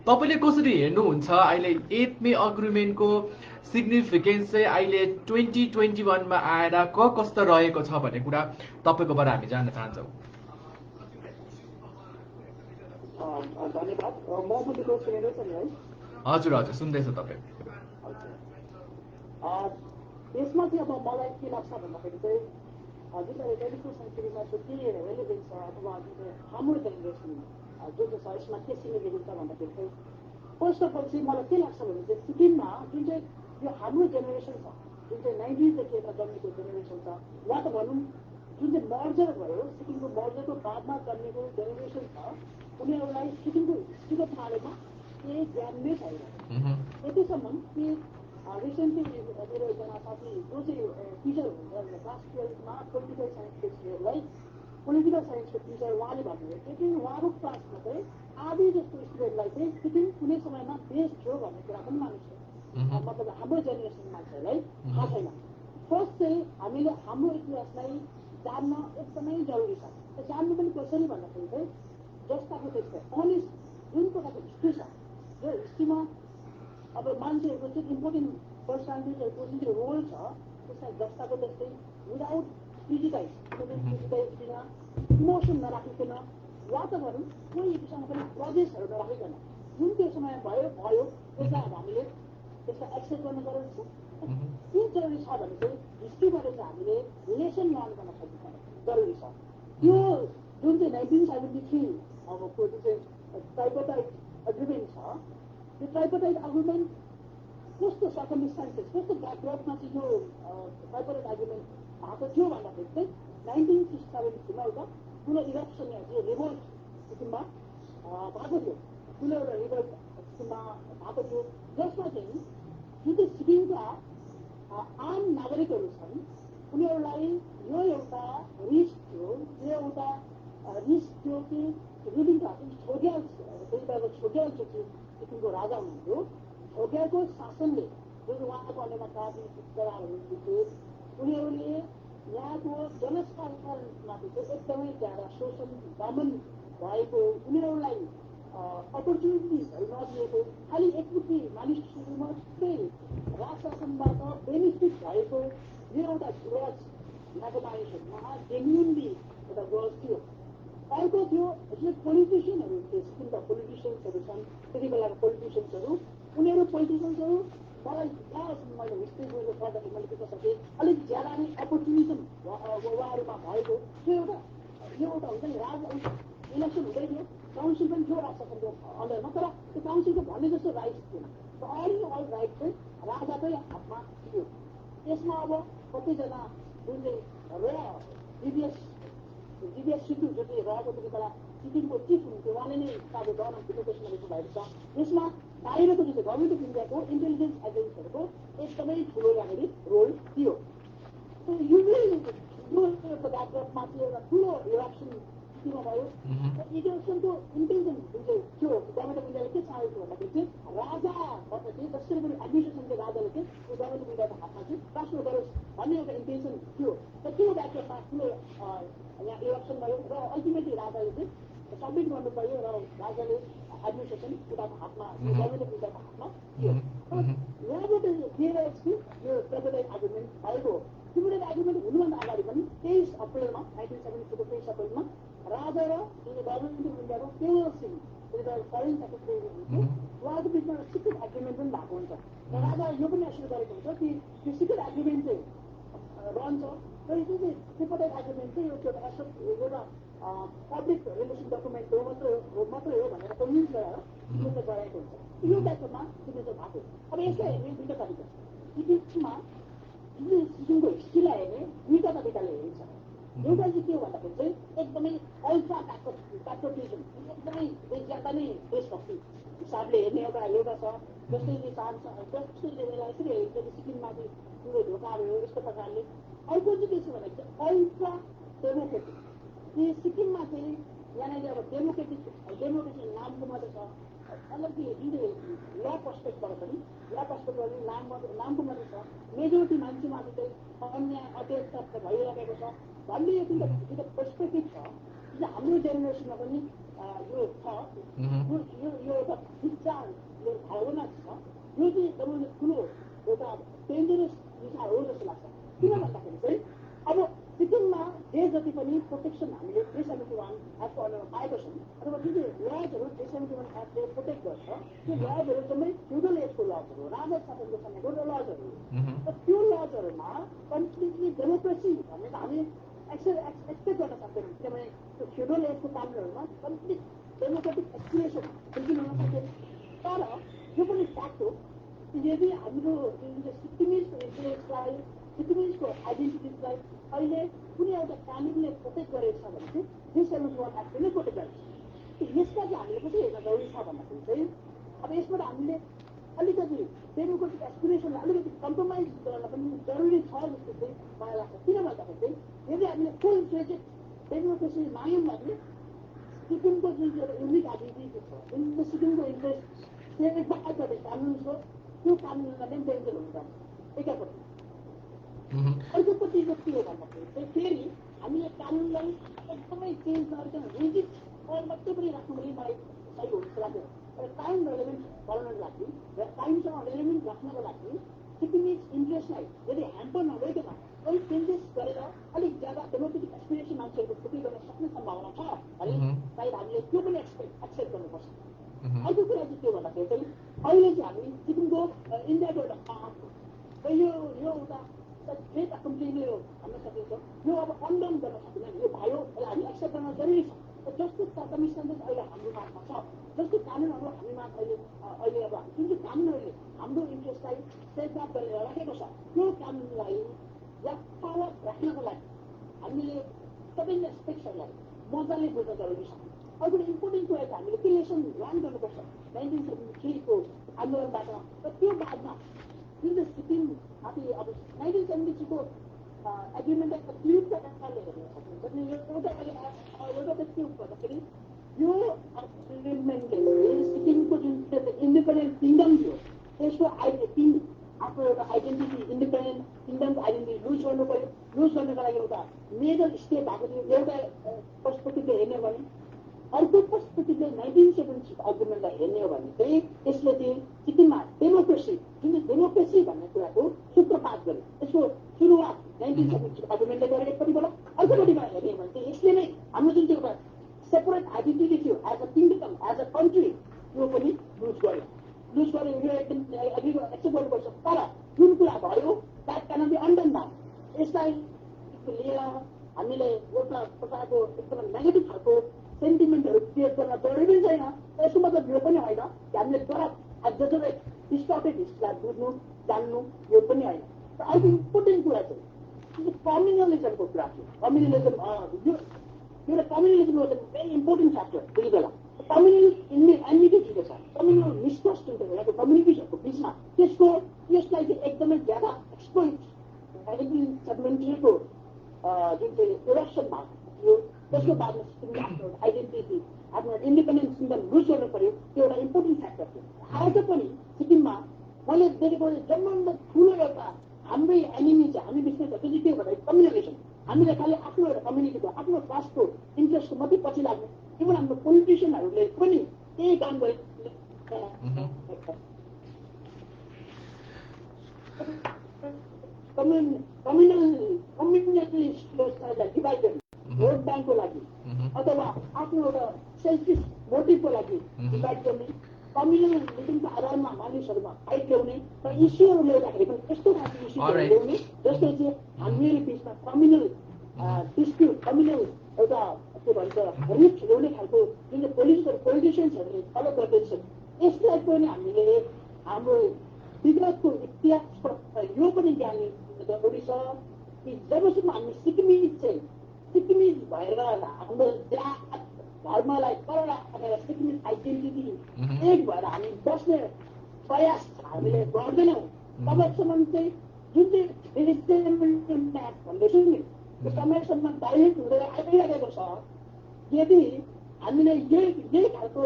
तपाईँले कसरी हेर्नुहुन्छ अहिले 8 मे अग्रिमेन्टको सिग्निफिकेन्स चाहिँ अहिले 2021मा आएर कस्तो रहेको छ भन्ने कुरा तपाईँकोबाट हामी जान्न चाहन्छौँ। धन्यवाद। म पनि सुनिँदैछ नि है? हजुर हजुर सुन्दैछ तपाईँ। यसमा चाहिँ अब मलाई के लाग्छ भन्दाखेरि चाहिँ जुन चाहिँ 21st सेन्चुरीमा चाहिँ के रेलिभेन्स छ अथवा जुन चाहिँ हाम्रो जेनेरेसन जुन चाहिँ छ यसमा के सिग्निफिकेन्स छ भन्दाखेरि चाहिँ फर्स्ट अफ अल चाहिँ मलाई के लाग्छ भने चाहिँ सिक्किममा जुन चाहिँ यो हाम्रो जेनेरेसन छ जुन चाहिँ 90देखि यता जन्मेको जेनेरेसन छ वा त भनौँ जुन चाहिँ मर्जर भयो सिक्किमको मर्जरको बादमा जन्मेको जेनेरेसन छ उनीहरूलाई सिक्किमको हिस्ट्रीको बारेमा केही ज्ञान नै छैन। यतिसम्म कि रिसेन्टली मेरो एकजना साथी जो चाहिँ टिचर हुनुहुन्छ क्लास 12मा पोलिटिकल साइन्सको टिचर उहाँले भन्नुभयो कि उहाँको क्लासमा चाहिँ आधी जस्तो स्टुडेन्टलाई चाहिँ सिक्किम कुनै समयमा देश थियो भन्ने कुरा पनि मानिन्छ। मतलब हाम्रो जेनेरेसन मान्छेहरूलाई थाहा छैन। फर्स्ट चाहिँ हामीले हाम्रो इतिहासलाई जान्न एकदमै जरुरी छ। जान्नु पनि कसरी भन्दाखेरि चाहिँ जस्ताको त्यस्तै अनेस्ट जुन प्रकारको हिस्ट्री छ जो हिस्ट्रीमा अब मान्छेहरूको चाहिँ इम्पोर्टेन्ट पर्सनालिटिजहरूको जुन चाहिँ रोल छ त्यसलाई जस्ताको त्यस्तै विदाउट क्रिटिसाइज बिना इमोसन नराखिकन वा त भनौँ कोही एकसँग पनि प्रजेसहरू नराखिकन जुन त्यो समय भयो त्यसलाई अब हामीले त्यसलाई एक्सेप्ट गर्न जरुरी छ। के जरुरी छ भने चाहिँ हिस्ट्रीबाट चाहिँ हामीले लेसन लर्न गर्न सक्नु जरुरी छ। त्यो जुन चाहिँ 1973 अबको जुन चाहिँ ट्राइपार्टाइट एग्रिमेन्ट छ त्यो ट्राइपार्टाइट एग्रिमेन्ट कस्तो सर्कमस्टान्सेस कस्तो ब्याकग्राउन्डमा चाहिँ यो ट्राइपार्टाइट एग्रिमेन्ट भएको थियो भन्दाखेरि चाहिँ 1967 एउटा ठुलो इलेक्सन थियो रिभोल्ट सिक्किममा भएको थियो। ठुलो एउटा रिभोल्ट सिक्किममा भएको थियो जसमा चाहिँ जुन चाहिँ सिक्किमका आम नागरिकहरू छन् उनीहरूलाई यो एउटा रिस्क थियो कि रुलिङ क्लास छोड्याल छोड्याल जो चाहिँ सिक्किमको राजा हुनुहुन्थ्यो छोड्यालको शासनले जुन उहाँको अन्यमा हुनुहुन्थ्यो उनीहरूले यहाँको जनसाधारणमाथि चाहिँ एकदमै ज्यादा शोषण दमन भएको उनीहरूलाई अपर्च्युनिटिजहरू नदिएको खालि एकमुखी मानिसहरू मात्रै राज शासनबाट बेनिफिट भएको यो एउटा ग्रज यहाँको मानिसहरूमा जेन्युनली एउटा ग्रज थियो। अर्को थियो यसले पोलिटिसियनहरू थिए सिक्किमका पोलिटिसियन्सहरू छन् त्यति बेलाको पोलिटिसियन्सहरू उनीहरू पोलिटिसियन्सहरू मलाई जहाँसम्म मैले हिस्ट्री बुझ्नु पर्दाखेरि मैले देख्न सकेँ अलिक ज्यादा नै अपर्च्युनिजम उहाँहरूमा भएको त्यो एउटा यो एउटा हुन्छ नि राज इलेक्सन हुँदै थियो काउन्सिल पनि थियो राज शासनको अन्डरमा तर त्यो काउन्सिलको भन्ने जस्तो राइट्स थिएन। अल राइट चाहिँ राजाकै हातमा थियो। यसमा अब कतिजना जुन चाहिँ जीबीएस सिद्धु जो चाहिँ रहेको त्यति बेला सिक्किमको चिफ हुनुहुन्थ्यो उहाँले नै काबु गर्न एप्लिकेसनमा लेख्नु भएको छ। यसमा बाहिरको जुन चाहिँ गभर्मेन्ट अफ इन्डियाको इन्टेलिजेन्स एजेन्सीहरूको एकदमै ठुलो यहाँनिर रोल थियो। त्यो एउटा ब्याकड्रपमा चाहिँ एउटा ठुलो इरप्सन किन भयो इरप्सनको इन्टेन्सन जुन चाहिँ थियो गभर्मेन्ट अफ इन्डियाले के चाहेको भन्दाखेरि चाहिँ राजाबाट चाहिँ जसरी पनि एडमिनिस्ट्रेसनको राजाले चाहिँ त्यो गभर्मेन्ट अफ इन्डियाको हातमा चाहिँ ट्रान्सफर गरोस् भन्ने एउटा इन्टेन्सन थियो र त्यो ब्याकड्रपमा ठुलो यहाँ इरप्सन भयो र अल्टिमेटली राजाले चाहिँ सबमिट गर्नुभयो र राजाले एडमिनिस्ट्रेसन उनीहरूको हातमा गभर्मेन्ट अफ इन्डियाको हातमा थियो यहाँबाट लिएर चाहिँ यो ट्रिब्युनल एग्रिमेन्ट भएको ट्रिब्युनल एग्रिमेन्ट हुनुभन्दा अगाडि पनि 23 अप्रिलमा 1972 23 अप्रिलमा राजा र गभर्मेन्ट अफ इन्डियाको केवल सिंह फरेन सेक्रेटरी उहाँको बिचमा सिक्रेट एग्रिमेन्ट पनि भएको हुन्छ र राजा यो पनि एस्योर गरेको हुन्छ कि त्यो सिक्रेट एग्रिमेन्ट चाहिँ रहन्छ र यो चाहिँ ट्रिब्युनल एग्रिमेन्ट चाहिँ एउटा पब्लिक रिलेसन डकुमेन्ट हो मात्रै हो भनेर कन्भिन्स गरेर सिग्नेचर गराएको हुन्छ यो टाइपमा सिग्नेचर भएको अब यसलाई हेर्ने दुईटा तरिका सिक्किममा सिक्किमको हिस्ट्रीलाई हेर्ने दुईटा तरिकाले हेरिन्छ एउटा चाहिँ के हो भन्दाखेरि चाहिँ एकदमै अल्ट्रा प्याट्रोटिजम एकदमै ज्यादा नै देशभक्ति हिसाबले हेर्ने एउटा छ जसले चाहन्छ जसले यसलाई यसरी हेरिन्छ कि सिक्किममा चाहिँ ठुलो धोकाहरू हो यस्तो प्रकारले अर्को चाहिँ के छ भन्दाखेरि चाहिँ अल्ट्रा डेमोक्रेटिक कि सिक्किममा चाहिँ यहाँनिर अब डेमोक्रेसी नामको मात्रै छ मतलब कि जुन चाहिँ ल पर्सपेक्टबाट पनि नामको मात्रै छ मेजोरिटी मान्छेमाथि चाहिँ अन्याय अत्याचार भइरहेको छ भन्ने यो जुन पर्सपेक्टिभ छ जुन हाम्रो जेनेरेसनमा पनि यो छ यो एउटा विचार यो भावना छ यो चाहिँ एकदमै ठुलो एउटा डेन्जरस विचार हो जस्तो लाग्छ किन भन्दाखेरि चाहिँ अब सिक्किममा जे जति पनि प्रोटेक्सन हामीले 371 एक्टको अनुसार पाएको छौँ अथवा जुन चाहिँ लजहरू 371 एक्टले प्रोटेक्ट गर्छ त्यो लजहरू एकदमै फ्युडल एजको लजहरू राजा शासनको समयको लजहरू र त्यो लजहरूमा कम्प्लिटली डेमोक्रेसी भन्ने त हामी एक्सपेक्ट गर्न सक्दैनौँ किनभने त्यो फ्युडल एजको कानुनहरूमा कम्प्लिट डेमोक्रेटिक एक्सप्रेसन बिल्कुल हुन सक्दैन तर यो पनि फ्याक्ट हो यदि हाम्रो जुन चाहिँ सिक्किमिजको इन्ट्रेस्टलाई सिक्किमिजको आइडेन्टिटिजलाई अहिले कुनै एउटा कानुनले प्रोटेक्ट गरेको छ भने चाहिँ 371 एक्टले प्रोटेक्ट गरेको छ यसमा चाहिँ हामीले कसरी हेर्न जरुरी छ भन्दाखेरि चाहिँ अब यसबाट हामीले अलिकति डेमोक्रेटिक एस्पिरेसनलाई अलिकति कम्प्रोमाइज गर्न पनि जरुरी छ जस्तो चाहिँ मलाई लाग्छ किन भन्दाखेरि चाहिँ यदि हामीले फुल फ्लेजेड डेमोक्रेसी माग्यौँ भने सिक्किमको जुन चाहिँ युनिक आइडेन्टिटी छ जुन चाहिँ सिक्किमको इन्ट्रेस्ट सेभेन गर्ने कानुन छ त्यो कानुनलाई नै डेन्जर हुन्छ एकापट्टि अर्कोपट्टि चाहिँ के हो भन्दाखेरि चाहिँ फेरि हामीले कानुनलाई एकदमै चेन्ज नगरिकन रिजिड मात्रै पनि राख्नु पनि मलाई सही हो जस्तो लाग्यो र टाइम रेलेभेन्ट बनाउनको लागि र टाइमसँग रेलेभेन्ट राख्नको लागि सिक्किमिज इन्ट्रेस्टलाई यदि ह्याम्पर नभइकन अलिक चेन्जेस गरेर अलिक ज्यादा डेमोक्रेटिक एक्सपिरियन्स मान्छेहरूको फुटी गर्न सक्ने सम्भावना छ भने सायद हामीले त्यो पनि एक्सेप्ट गर्नुपर्छ अर्को कुरा चाहिँ के भन्दाखेरि चाहिँ अहिले चाहिँ हामी सिक्किमको इन्डियाको एउटा यो एउटा ग्रेट अकम्प्लिमेन्ट हो भन्न सकिन्छ यो अब अन्डन गर्न सकिँदैन यो भयो यसलाई हामी एक्सेप्ट गर्न जरुरी छ जस्तो सर्कमस्टान्सेस अहिले हाम्रो हातमा छ जस्तो कानुनहरू हामीमा अहिले अब जुन चाहिँ कानुनहरूले हाम्रो इन्ट्रेस्टलाई सेफगार्ड गरेर राखेको छ त्यो कानुनलाई यथावत राख्नको लागि हामीले सबै एस्पेक्ट्सहरूलाई मजाले बुझ्न जरुरी छ अर्को इम्पोर्टेन्ट कुरा चाहिँ हामीले के लेसन लर्न गर्नुपर्छ 1973 को आन्दोलनबाट र त्यो बादमा जुन चाहिँ सिक्किम माथि अब 1973 को एग्रिमेन्टलाई क्लियर प्रकारले हेर्न सकिन्छ एउटा चाहिँ के भन्दाखेरि यो एग्रिमेन्टले सिक्किमको जुन इन्डिपेन्डेन्ट किङडम थियो त्यसको आफ्नो एउटा आइडेन्टिटी इन्डिपेन्डेन्ट किङडमको आइडेन्टिटी लुज गर्नु पर्यो लुज गर्नको लागि एउटा मेजर स्टेप भएको थियो एउटा पर्सपेक्टिभले हेर्ने भने अर्को पर्सपेक्टिभले 1973 एग्रिमेन्टलाई हेर्ने हो भने चाहिँ यसले चाहिँ सिक्किममा डेमोक्रेसी जुन चाहिँ डेमोक्रेसी भन्ने कुराको सूत्रपात गर्यो त्यसको सुरुवात 1973 एग्रिमेन्टले गरेर एकपट्टिबाट अर्कोपट्टिबाट हेर्ने हो भने चाहिँ यसले नै हाम्रो जुन चाहिँ एउटा सेपरेट आइडेन्टिटी थियो as a kingdom as a country त्यो पनि लुज गर्यो यो एकदम एक्सेप्ट गर्नुपर्छ तर जुन कुरा भयो द्याट क्यान बी अन्डन नाउ यसलाई लिएर हामीले एउटा प्रकारको एकदम नेगेटिभ खालको सेन्टिमेन्टहरू क्रिएट गर्न जरुरी छैन यसको मतलब यो पनि होइन कि हामीले गलत एक्जरेट डिस्टर्टेड हिस्ट्रीलाई बुझ्नु जान्नु यो पनि होइन र अर्को इम्पोर्टेन्ट कुरा चाहिँ कम्युनलिजमको कुरा थियो कम्युनलिजम एउटा communalism was a very important factor त्यति बेला कम्युनल एन्मिटी ठिकै छ कम्युनल मिसट्रस्ट हुन्छ यहाँको कम्युनिटिजहरूको बिचमा यसलाई चाहिँ एकदमै ज्यादा एक्सप्लोइट 1973 को जुन चाहिँ इलेक्सन भएको थियो त्यसको बादमा सिक्किमले आफ्नो आइडेन्टिटी आफ्नो इन्डिपेन्डेन्स सिम्बल लुज गर्नु पर्यो त्यो एउटा इम्पोर्टेन्ट फ्याक्टर थियो आज पनि सिक्किममा मैले देखेको जम्मा ठुलो एउटा हाम्रै एनिमी चाहिँ हामी बिचमा त्यो चाहिँ के भन्दा कम्युनिकेसन हामीले खालि आफ्नो एउटा कम्युनिटीको आफ्नो कास्टको इन्ट्रेस्टको मात्रै पछि लाग्ने इभन हाम्रो पोलिटिसियनहरूले पनि त्यही काम गरे कम्युनिटीलाई डिभाइडेड भोट ब्याङ्कको लागि अथवा आफ्नो एउटा सेल्फिस मोटिभको लागि डिभाइड गर्ने कम्युनल मिटिङको आधारमा मानिसहरूमा फाइट ल्याउने र इस्युहरू ल्याउँदाखेरि पनि यस्तो खालको इस्युहरू ल्याउने जसले चाहिँ हामीहरू बिचमा कम्युनल डिस्प्युट कम्युनल एउटा के भन्छ रिफ्ट ल्याउने खालको जुन चाहिँ पोलिटिसियन्सहरूले फलो गर्दैछन् यसलाई पनि हामीले हाम्रो विगतको इतिहास यो पनि ज्ञान जरुरी छ कि जबसम्म हामी सिक्किमिज भएर हाम्रो जात धर्मलाई पर राखेर सिक्किमिज आइडेन्टिटी एक भएर हामी बस्ने प्रयास हामीले गर्दैनौँ तबसम्म चाहिँ जुन चाहिँ भन्दैछु नि त्यो समयसम्म डाइरेक्ट हुँदै आइरहेको छ यदि हामीले यही खालको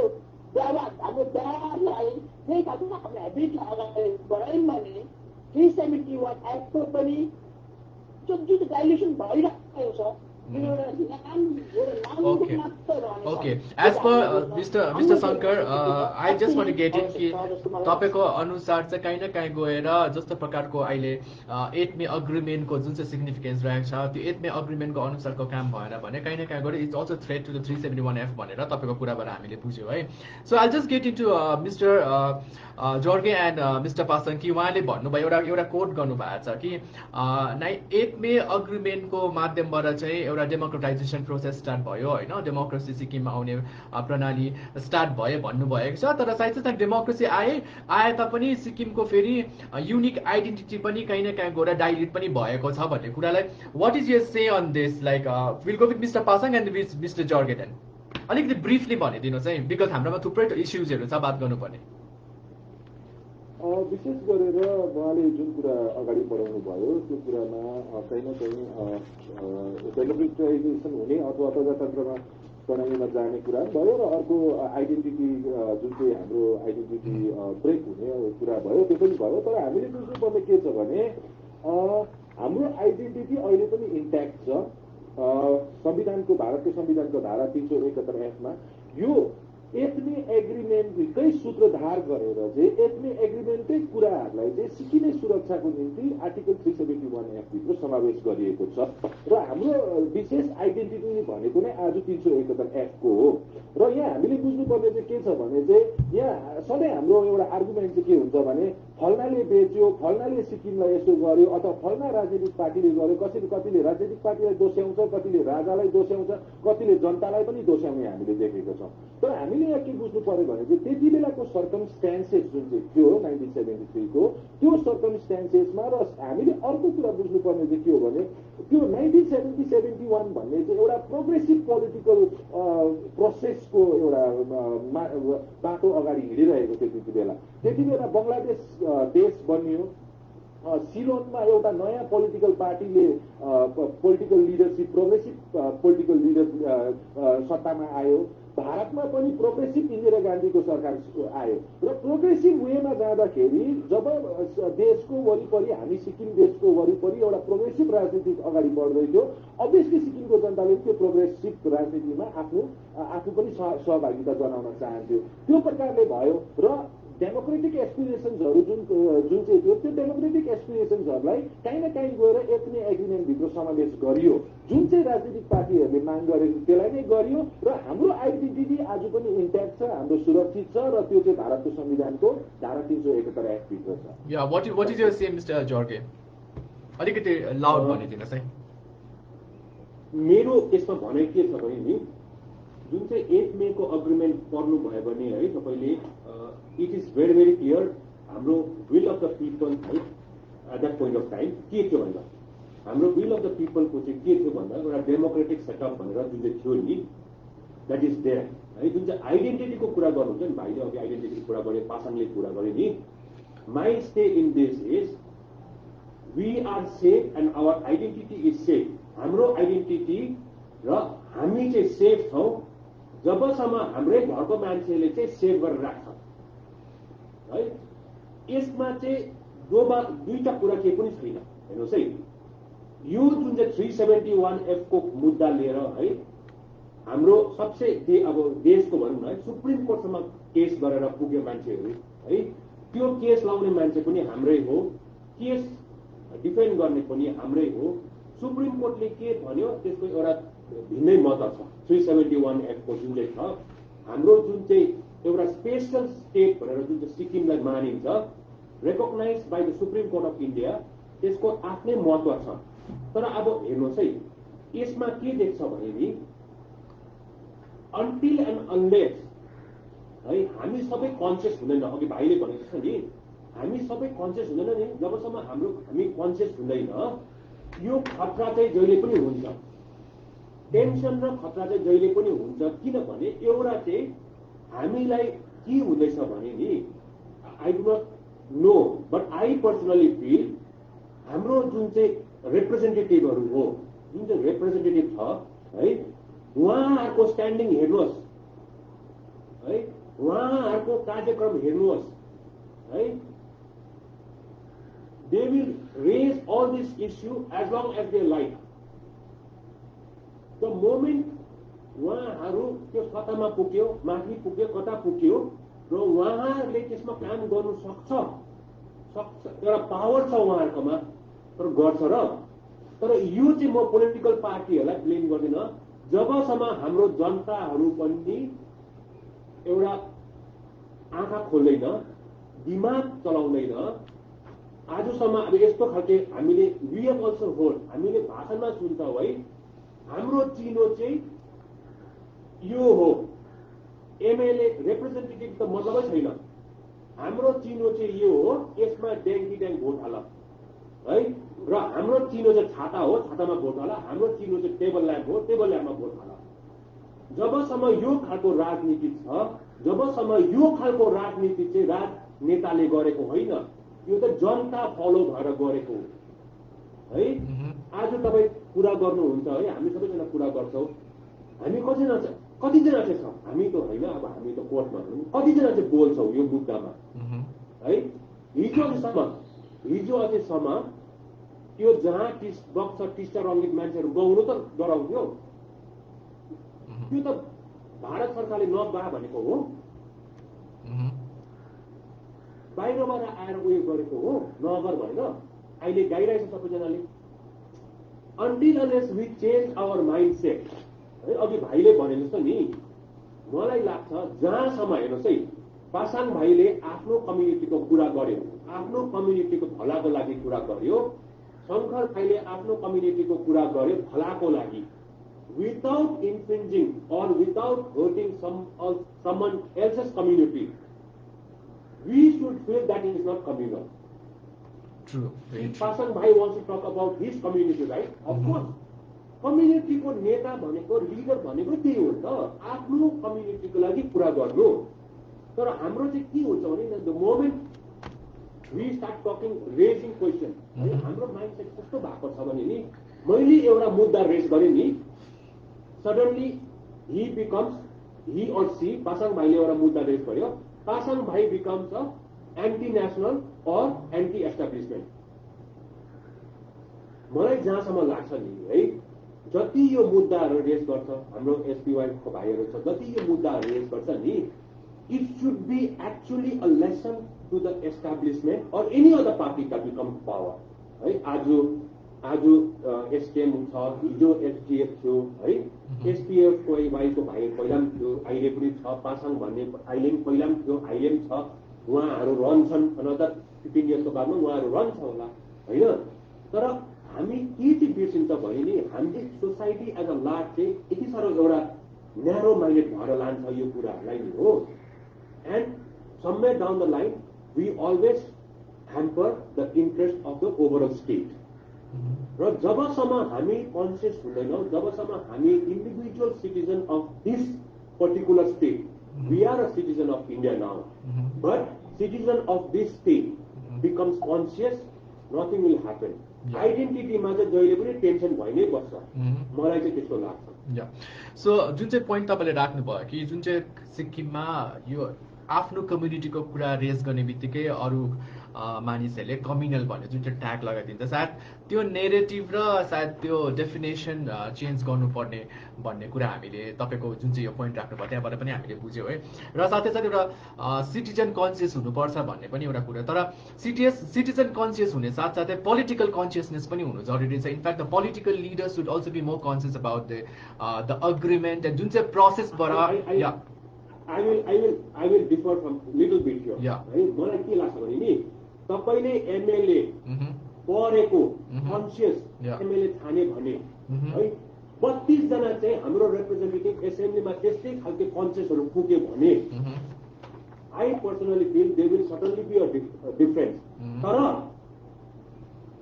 व्यवहार हाम्रो व्यवहारलाई यही खालको हाम्रो हेबिटलाई अगाडि बढायौँ भने 371 एक्टको पनि जुन डाइल्युसन भइरहेको छ Okay. As per Mr. Shankar, I just want to get in कि तपाईको अनुसार चाहिँ कहीँ न कहीँ गएर जस्तो प्रकारको अहिले 8 मे अग्रिमेन्टको जुन चाहिँ सिग्निफिकेन्स रहेको छ त्यो 8 मे अग्रिमेन्टको अनुसारको काम भएन भने कहीँ न कहीँ गएर it's also threat to the 371F भनेर तपाईँको कुराबाट हामीले बुझ्यौँ है. So I just get into mister Jorge and mister Pasang कि उहाँले भन्नुभयो एउटा कोट गर्नुभएको छ कि 8 मे अग्रिमेन्टको माध्यमबाट चाहिँ एउटा डेमोक्रेटाइजेसन प्रोसेस स्टार्ट भयो होइन, डेमोक्रेसी सिक्किममा आउने प्रणाली स्टार्ट भयो भन्नुभएको छ. तर सायद डेमोक्रेसी आए तापनि सिक्किमको फेरि युनिक आइडेन्टिटी पनि कहीँ न कहीँ गएर डाइल्युट पनि भएको छ भन्ने कुरालाई what is your say on this? Like will go with mister Pasang and with mister Jorge then. अलिकति ब्रिफली भनिदिनुहोस् है, बिकज हाम्रोमा थुप्रै इस्युजहरू छ बात गर्नुपर्ने. विशेष गरेर उहाँले जुन कुरा अगाडि बढाउनु भयो त्यो कुरामा कहीँ न कहीँ डेमोक्रेटाइजेसन हुने अथवा प्रजातन्त्रमा प्रणालीमा जाने कुरा भयो र अर्को आइडेन्टिटी जुन चाहिँ हाम्रो आइडेन्टिटी ब्रेक हुने कुरा भयो त्यो पनि भयो. तर हामीले बुझ्नुपर्ने के छ भने हाम्रो आइडेन्टिटी अहिले पनि इन्ट्याक्ट छ. संविधानको भारतको संविधानको धारा 371F मा यो 8 मे एग्रिमेन्टकै सूत्रधार गरेर चाहिँ 8 मे एग्रिमेन्टकै कुराहरूलाई चाहिँ सिक्किमे सुरक्षाको निम्ति आर्टिकल 371F भित्र समावेश गरिएको छ र हाम्रो विशेष आइडेन्टिटी भनेको नै आज 371F को हो. र यहाँ हामीले बुझ्नुपर्ने चाहिँ के छ भने चाहिँ यहाँ सधैँ हाम्रो एउटा आर्गुमेन्ट चाहिँ के हुन्छ भने फल्नाले बेच्यो, फल्नाले सिक्किमलाई यसो गर्यो अथवा फल्ना राजनीतिक पार्टीले गर्यो. कतिले राजनीतिक पार्टीलाई दोष्याउँछ, कतिले राजालाई दोष्याउँछ, कतिले जनतालाई पनि दोष्याउने हामीले देखेको छौँ. तर हामीले यहाँ के बुझ्नु पर्यो भने चाहिँ त्यति बेलाको सर्कमस्ट्यान्सेस जुन चाहिँ थियो 1973 को त्यो सर्कमस्ट्यान्सेसमा र हामीले अर्को कुरा बुझ्नुपर्ने चाहिँ के हो भने त्यो 1970-71 भन्ने चाहिँ एउटा प्रोग्रेसिभ पोलिटिकल प्रोसेसको एउटा बाटो अगाडि हिँडिरहेको थियो. त्यति बेला बङ्गलादेश देश बनियो. सिलोनमा एउटा नयाँ पोलिटिकल पार्टीले political leadership progressive political leader सत्तामा आयो. भारतमा पनि प्रोग्रेसिभ इन्दिरा गान्धीको सरकार आयो र प्रोग्रेसिभ वेमा जाँदाखेरि जब देशको वरिपरि हामी सिक्किम देशको वरिपरि एउटा प्रोग्रेसिभ राजनीति अगाडि बढ्दै थियो, अभियसली सिक्किमको जनताले त्यो प्रोग्रेसिभ राजनीतिमा आफू पनि सहभागिता जनाउन चाहन्थ्यो. त्यो प्रकारले भयो र डेमोक्रेटिक एस्पिरेसन्सहरू जुन चाहिँ थियो त्यो डेमोक्रेटिक एस्पिरेसन्सहरूलाई काहीँ न काहीँ गएर 8 मे एग्रिमेन्टभित्र समावेश गरियो. जुन चाहिँ राजनीतिक पार्टीहरूले माग गरेको त्यसलाई नै गरियो र हाम्रो आइडेन्टिटी आज पनि इन्ट्याक्ट छ, हाम्रो सुरक्षित छ र त्यो चाहिँ भारतको संविधानको धारा 371F भित्र छ. या what is your say mister Jorge? अलिकति लाउड भनिदिनुहोस् है. मेरो त्यसमा भनाइ के छ भने नि जुन चाहिँ 8 मे को अग्रिमेन्ट पढ्नु भयो भने है तपाईँले it is very very clear हाम्रो विल अफ द पिपल है at that point of time के थियो भन्दा हाम्रो विल अफ द पिपलको चाहिँ के थियो भन्दा एउटा डेमोक्रेटिक सेटअप भनेर जुन चाहिँ थियो नि द्याट इज देयर है. जुन चाहिँ आइडेन्टिटीको कुरा गर्नुहुन्छ नि भाइले अघि आइडेन्टिटीको कुरा गरे, पासाङले कुरा गरे नि, my stay in this is we are safe and our identity is safe हाम्रो आइडेन्टिटी र हामी चाहिँ सेफ छौँ जबसम्म हाम्रै घरको मान्छेले चाहिँ सेभ गरेर राख्छ है। यसमा चाहिँ दुईटा कुरा के पनि छैन। हेर्नुहोस् है, यो जुन चाहिँ 371F को मुद्दा लिएर है हाम्रो सबसे अब देशको भनौँ न है सुप्रिम कोर्टसम्म केस गरेर पुग्यो मान्छेहरू है। त्यो केस लाउने मान्छे पनि हाम्रै हो, केस डिफेन्ड गर्ने पनि हाम्रै हो। सुप्रिम कोर्टले के भन्यो त्यसको एउटा भिन्नै मतलब छ। 371F को जुन चाहिँ छ, हाम्रो जुन चाहिँ एउटा स्पेशल स्टेट भनेर जुन चाहिँ सिक्किमलाई मानिन्छ, recognized by the supreme court of India, त्यसको आफ्नै महत्त्व छ। तर अब हेर्नुहोस् है, यसमा के देख्छ भने नि अनटिल एन्ड अनलेस है हामी सबै कन्सियस हुँदैन, अघि भाइले भनेको जस्तो नि हामी सबै कन्सियस हुँदैन नि, जबसम्म हामी कन्सियस हुँदैन यो खतरा चाहिँ जहिले पनि हुन्छ। टेन्सन र खतरा चाहिँ जहिले पनि हुन्छ। किनभने एउटा चाहिँ हामीलाई के हुँदैछ भने नि I do not know but I personally feel हाम्रो जुन चाहिँ रिप्रेजेन्टेटिभहरू हो, जुन चाहिँ रिप्रेजेन्टेटिभ छ है, उहाँहरूको स्ट्यान्डिङ हेर्नुहोस् है, उहाँहरूको कार्यक्रम हेर्नुहोस् है। They will raise all this issue as long as they like. The moment उहाँहरू त्यो सत्तामा पुग्यो, माथि पुग्यो, कता पुग्यो र उहाँहरूले त्यसमा काम गर्नु सक्छ, एउटा पावर छ उहाँहरूकोमा, तर गर्छ र। तर यो चाहिँ म पोलिटिकल पार्टीहरूलाई ब्लेम गर्दिनँ। जबसम्म हाम्रो जनताहरू पनि एउटा आँखा खोल्दैन, दिमाग चलाउँदैन, आजसम्म अब यस्तो खालके हामीले वी हेभ अल्सो होल्ड, हामीले भाषणमा सुन्छौँ है, हाम्रो चिनो चाहिँ यो हो, एमएलए रिप्रेजेन्टेटिभ त मतलबै छैन, हाम्रो चिनो चाहिँ यो हो, यसमा ड्याङ्की ड्याङ भोट हाल है। र हाम्रो चिनो चाहिँ छाता हो, छातामा भोट हाल, हाम्रो चिनो चाहिँ टेबल ल्याम्प हो, टेबल ल्याम्पमा भोट हाल। जबसम्म यो खालको राजनीति छ, जबसम्म यो खालको राजनीति चाहिँ राजनेताले गरेको होइन, यो त जनता फलो भएर गरेको हो है। आज तपाईँ कुरा गर्नुहुन्छ है, हामी सबैजना कुरा गर्छौँ, हामी कतिजना चाहिँ छौँ, हामी त होइन, अब हामी त कोर्टमा भनौँ, कतिजना चाहिँ बोल्छौँ यो मुद्दामा है। हिजो अझैसम्म त्यो जहाँ बक्स टिस्टा रङ्गित मान्छेहरू गाउनु त डराउँथ्यो, त्यो त भारत सरकारले नगा भनेको हो, बाहिरबाट आएर उयो गरेको हो, नगर भनेर अहिले गाइरहेछ सबैजनाले। Until unless we change our mindset है, अघि भाइले भने जस्तो नि मलाई लाग्छ जहाँसम्म हेर्नुहोस् है, पासाङ भाइले आफ्नो कम्युनिटीको कुरा गर्यो, आफ्नो कम्युनिटीको भलाको लागि कुरा गर्यो, शङ्कर भाइले आफ्नो कम्युनिटीको कुरा गर्यो भलाको लागि, without इन्फ्रिन्जिङ or without hurting someone else's community. We should feel that it is not communal. True. Very true. Pasang Bhai wants to talk about his community, right? Of course. Community को नेता भनेको, लिडर भनेको त्यही हो त, आफ्नो कम्युनिटीको लागि कुरा गर्नु। तर हाम्रो चाहिँ के हुन्छ भने the moment we start talking, raising question, हाम्रो माइन्डसेट कस्तो भएको छ भने नि मैले एउटा मुद्दा रेज गरेँ नि, suddenly he or she, Pasang भाइले एउटा मुद्दा रेज गर्यो, पासाङ भाइ becomes a anti-national or anti-establishment. मलाई जहाँसम्म लाग्छ नि है, जति यो मुद्दाहरू रेज गर्छ हाम्रो एसपीवाई को भाइहरू छ, जति यो मुद्दाहरू रेज गर्छ नि, it should be actually a lesson to the establishment or any other party that becomes power है। आज एसकेएम छ, हिजो एसडिएफ थियो है, एसपीएफ को भाइको भाइ पहिला पनि थियो, अहिले पनि छ, पासाङ भन्ने अहिले पनि पहिला पनि थियो, अहिले पनि छ, उहाँहरू रहन्छन्, अनदर 15 इयर्सको बादमा उहाँहरू रहन्छ होला होइन। तर हामी के चाहिँ बिर्सिन्छ भने नि हामीले सोसाइटी एज अ लार्ज चाहिँ यति साह्रो एउटा न्यारो माइन्डेड भएर लान्छ यो कुराहरूलाई नि हो। And somewhere down the line we always hamper the interest of the overall state. र जबसम्म हामी कन्सियस हुँदैनौँ, जबसम्म हामी individual citizen of this particular state, we are a citizen of India now, but citizen of this state becomes conscious, nothing will happen. आइडेन्टिटीमा चाहिँ जहिले पनि टेन्सन भइ नै बस्छ मलाई चाहिँ त्यस्तो लाग्छ या सो जुन चाहिँ पोइन्ट तपाईँले राख्नुभयो कि जुन चाहिँ सिक्किममा यो आफ्नो कम्युनिटीको कुरा रेज गर्ने बित्तिकै अरू मानिसहरूले कम्युनल भन्ने जुन चाहिँ ट्याग लगाइदिन्छ सायद त्यो नेरेटिभ र सायद त्यो डेफिनेसन चेन्ज गर्नुपर्ने भन्ने कुरा हामीले तपाईँको जुन चाहिँ यो पोइन्ट राख्नुभयो त्यहाँबाट पनि हामीले बुझ्यौँ है र साथै साथै एउटा सिटिजन कन्सियस हुनुपर्छ भन्ने पनि एउटा कुरा तर सिटिजन कन्सियस हुने साथसाथै पोलिटिकल कन्सियसनेस पनि हुनु जरुरी छ in fact the political leaders should also be more conscious about the agreement जुन चाहिँ प्रोसेसबाट I will differ from little bit here. है मलाई के लाग्छ भने नि तपाईले एमएलए परेको कन्सियस एमएलए छाने भने है 32 जना चाहिँ हाम्रो रिप्रेजेन्टेटिभ एसेम्ब्लीमा त्यस्तै खालको कन्सियसहरु पुग्यो भने I personally feel there will certainly be a difference. तर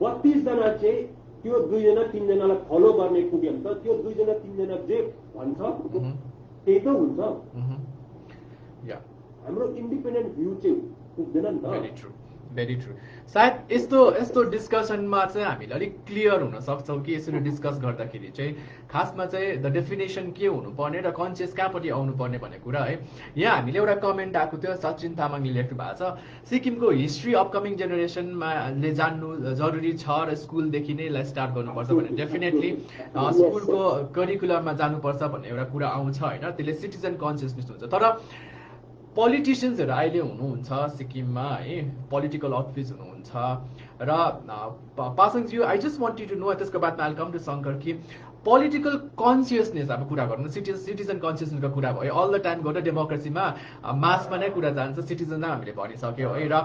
32 जना चाहिँ त्यो 2 जना 3 जनालाई फलो गर्ने पुग्यो भने त त्यो 2 जना 3 जना जे भन्छ त्यही त हुन्छ हाम्रो इन्डिपेन्डेन्ट भ्यू चाहिँ पुग्दैन नि त भेरी ट्रु सायद यस्तो डिस्कसनमा चाहिँ हामीले अलिक क्लियर हुन सक्छौँ कि यसरी डिस्कस गर्दाखेरि चाहिँ खासमा चाहिँ द डेफिनेसन के हुनुपर्ने र कन्सियस कहाँपट्टि आउनुपर्ने भन्ने कुरा है यहाँ हामीले एउटा कमेन्ट आएको थियो सचिन तामाङले लेख्नु भएको छ सिक्किमको हिस्ट्री अपकमिङ जेनेरेसनमा जान्नु जरुरी छ र स्कुलदेखि नै यसलाई स्टार्ट गर्नुपर्छ भने डेफिनेटली स्कुलको करिकुलममा जानुपर्छ भन्ने एउटा कुरा आउँछ होइन त्यसले सिटिजन कन्सियसनेस हुन्छ तर पोलिटिसियन्सहरू अहिले हुनुहुन्छ सिक्किममा है पोलिटिकल अफिस हुनुहुन्छ र पासङज्यू I just wanted to know त्यसको बादमा आई कम टु शङ्कर कि पोलिटिकल कन्सियसनेस अब कुरा गर्नु सिटिजन कन्सियसनेसको कुरा भयो अल द टाइम गएर डेमोक्रेसीमा मासमा नै कुरा जान्छ सिटिजन हामीले भनिसक्यौँ है र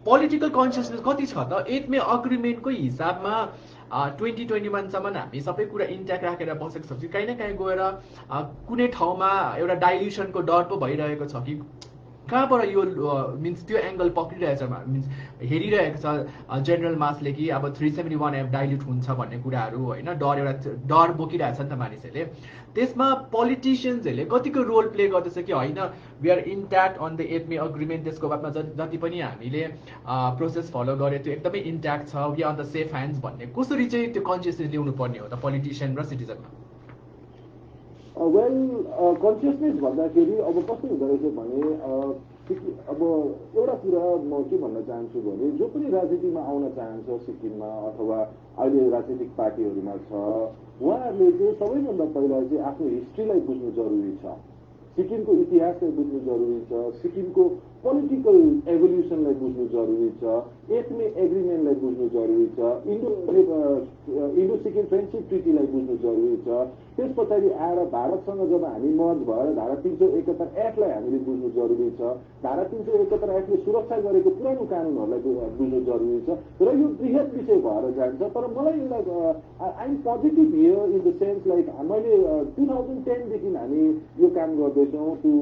पोलिटिकल कन्सियसनेस कति छ त 8 मे अग्रिमेन्टको हिसाबमा 2021सम्म हामी सबै कुरा इन्ट्याक्ट राखेर बसेको छौँ कि कहीँ न कहीँ गएर कुनै ठाउँमा एउटा डाइल्युसनको डर पो भइरहेको छ कि कहाँबाट यो मिन्स त्यो एङ्गल पक्रिरहेछ मिन्स हेरिरहेको छ जेनरल मासले कि अब 371 एफ डाइल्युट हुन्छ भन्ने कुराहरू होइन डर बोकिरहेछ नि त मानिसहरूले त्यसमा पोलिटिसियन्सहरूले कतिको रोल प्ले गर्दछ कि होइन we are intact on the 8 May agreement त्यसको बादमा जति पनि हामीले प्रोसेस फलो गरे त्यो एकदमै इन्ट्याक्ट छ we on the safe hands भन्ने कसरी चाहिँ त्यो कन्सियसनेस ल्याउनु पर्ने हो त पोलिटिसियन र सिटिजनमा वेल कन्सियसनेस भन्दाखेरि अब कस्तो हुँदो रहेछ भने अब एउटा कुरा म के भन्न चाहन्छु भने जो पनि राजनीतिमा आउन चाहन्छ सिक्किममा अथवा अहिले राजनीतिक पार्टीहरूमा छ उहाँहरूले चाहिँ सबैभन्दा पहिला चाहिँ आफ्नो हिस्ट्रीलाई बुझ्नु जरुरी छ सिक्किमको इतिहासलाई बुझ्नु जरुरी छ सिक्किमको पोलिटिकल एभोल्युसनलाई बुझ्नु जरुरी छ 8 मे एग्रिमेन्टलाई बुझ्नु जरुरी छ इन्डो सिक्किम फ्रेन्डसिप ट्रिटीलाई बुझ्नु जरुरी छ त्यस पछाडि आएर भारतसँग जब हामी मर्ज भएर धारा 371 एक्टलाई हामीले बुझ्नु जरुरी छ धारा 371 एक्टले सुरक्षा गरेको पुरानो कानुनहरूलाई बुझ्नु जरुरी छ र यो बृहत विषय भएर जान्छ तर मलाई एउटा I am positive here in the sense like मैले 2010 देखि हामी यो काम गर्दैछौँ टु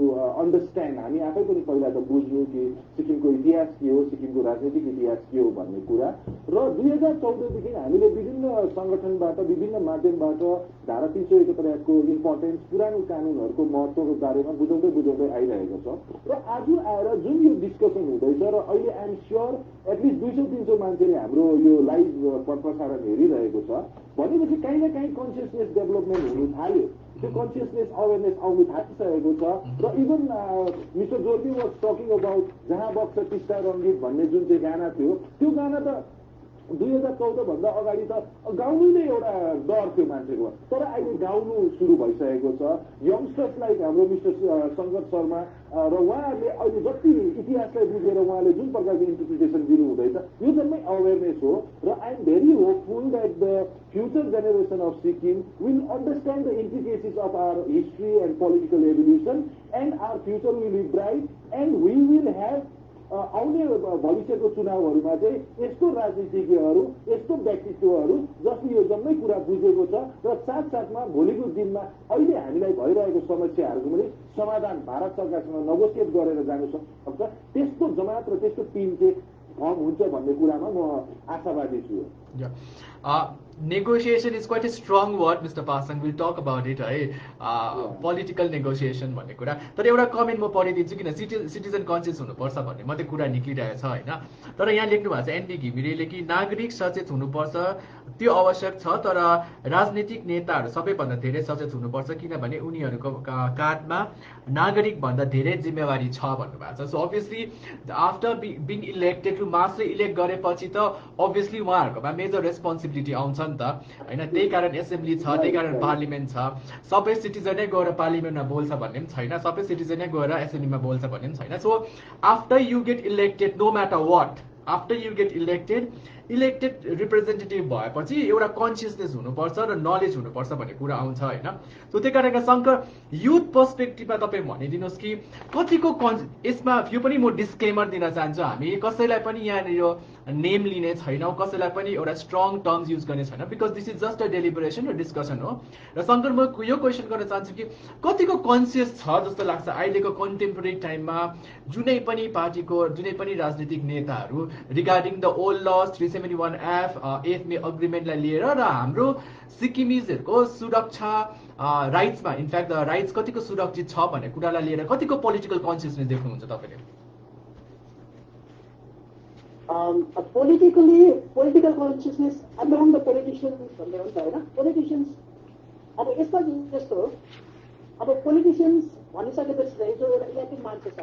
अन्डरस्ट्यान्ड हामी आफै पनि पहिला त बुझ्नु कि सिक्किमको इतिहास के हो सिक्किमको राजनैतिक इतिहास के हो भन्ने कुरा र 2014 देखि हामीले विभिन्न संगठनबाट विभिन्न माध्यमबाट धारा 371 एक्टको इम्पोर्टेन्स पुरानो कानुनहरूको महत्त्वको बारेमा बुझाउँदै आइरहेको छ र आज आएर जुन यो डिस्कसन हुँदैछ र अहिले आइ एम स्योर एटलिस्ट 200-300 मान्छेले हाम्रो यो लाइभ प्रसारण हेरिरहेको छ भनेपछि कहीँ न कहीँ कन्सियसनेस डेभलपमेन्ट हुनु थाल्यो त्यो कन्सियसनेस अवेरनेस आउनु थालिसकेको छ र even mister Jorge was talking about जहाँ बग्छ टिस्टा रङ्गीत भन्ने जुन चाहिँ गाना थियो त्यो गाना त 2014 भन्दा अगाडि त गाउनु नै एउटा डर थियो मान्छेको तर अहिले गाउनु सुरु भइसकेको छ यङ्स्टर्सलाई हाम्रो मिस्टर शङ्कर शर्मा र उहाँहरूले अहिले जति इतिहासलाई बुझेर उहाँले जुन प्रकारको इन्टरप्रिटेसन दिनुहुँदैछ यो जम्मै अवेरनेस हो र I am very hopeful that the future generation of Sikkim will understand the implications of our history and political evolution and our future will be bright and we will have आउने भविष्यको चुनावहरूमा चाहिँ यस्तो राजनीतिज्ञहरू यस्तो व्यक्तित्वहरू जसले यो जम्मै कुरा बुझेको छ र साथसाथमा भोलिको दिनमा अहिले हामीलाई भइरहेको समस्याहरूको पनि समाधान भारत सरकारसँग नेगोसिएट गरेर जानु सक्छ त्यस्तो जमात र त्यस्तो टिम चाहिँ फर्म हुन्छ भन्ने कुरामा म आशावादी छु Yeah. Negotiation is quite a strong word, Mr. Pasang. We'll talk about it, है. Political negotiation भन्ने कुरा. तर एउटा कमेन्ट म पढिदिन्छु किन सिटिजन कन्सियस हुनुपर्छ भन्ने मात्रै कुरा निक्लिरहेछ हैन. तर यहाँ लेख्नु भएको छ एनडी घिमिरेले कि नागरिक सचेत हुनुपर्छ त्यो आवश्यक छ तर राजनीतिक नेताहरू सबैभन्दा धेरै सचेत हुनुपर्छ किनभने उनीहरूको काँधमा नागरिक भन्दा धेरै जिम्मेवारी छ भन्नुभएको छ. So obviously after being elected to मासले इलेक्ट गरेपछि त अभियसली उहाँहरूकोमा मेजर रेस्पोन्सिबिलिटी आउँछ नि त हैन. त्यही कारण एसेम्ब्ली छ, त्यही कारण पार्लिमेन्ट छ. सबै सिटिजनै गएर पार्लिमेन्टमा बोल्छ भन्ने पनि छैन, सबै सिटिजनै गएर एसेम्ब्लीमा बोल्छ भन्ने पनि छैन. So after you get elected no matter what, after you get elected representative भएपछि एउटा कन्सियसनेस हुनुपर्छ र नलेज हुनुपर्छ भन्ने कुरा आउँछ हैन. सो त्यही कारणले शङ्कर युथ पर्सपेक्टिभमा तपाईँ भनिदिनुहोस् कि कतिको यसमा यो पनि म डिस्क्लेमर दिन चाहन्छु, हामी कसैलाई पनि यहाँनिर यो नेम लिने छैनौँ, कसैलाई पनि एउटा स्ट्रङ टर्म्स युज गर्ने छैन, because this is just a deliberation र डिस्कसन हो. र शङ्कर म यो क्वेसन गर्न चाहन्छु कि कतिको कन्सियस छ जस्तो लाग्छ अहिलेको कन्टेम्पोरेरी टाइममा जुनै पनि पार्टीको जुनै पनि राजनीतिक नेताहरू regarding the old lodge 371F 8 मे अग्रिमेन्टलाई लिएर र हाम्रो सिक्किमिजहरूको सुरक्षा राइट्समा इनफ्याक्ट द राइट्स कतिको सुरक्षित छ भन्ने कुरालाई लिएर कतिको पोलिटिकल कन्सियसनेस देख्नुहुन्छ तपाईँले? Political consciousness among the politicians भन्ने हुन्छ होइन. पोलिटिसियन्स अब यसमा जस्तो अब पोलिटिसियन्स भनिसकेपछि चाहिँ जो एउटा इलेक्टेड मान्छे छ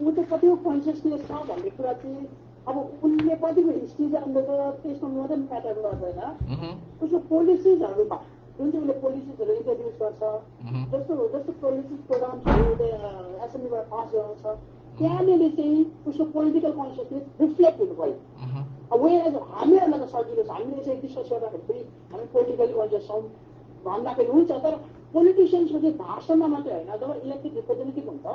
ऊ चाहिँ कतिको कन्सियसनेस छ भन्ने कुरा चाहिँ अब उनले कतिको हिस्ट्री जान्दैछ त्यसमा मात्रै म्याटर गर्दैन. उसको पोलिसिजहरूमा जुन चाहिँ उसले पोलिसिजहरू इन्ट्रोड्युस गर्छ, जस्तो पोलिसिज प्रोग्राम्सहरू एसेम्ब्लीबाट पास गराउँछ, त्यहाँनिर चाहिँ उसको पोलिटिकल कन्सियसनेस रिफ्लेक्ट हुनु पऱ्यो. अब हामीहरूलाई त सजिलो छ, हामीले चाहिँ डिस्कस गर्दाखेरि पनि हामी पोलिटिकली कन्सियस छौँ भन्दाखेरि हुन्छ. तर पोलिटिसियन्सको चाहिँ भाषणमा मात्रै होइन, जब इलेक्टेड रिप्रेजेन्टेटिभ हुन्छ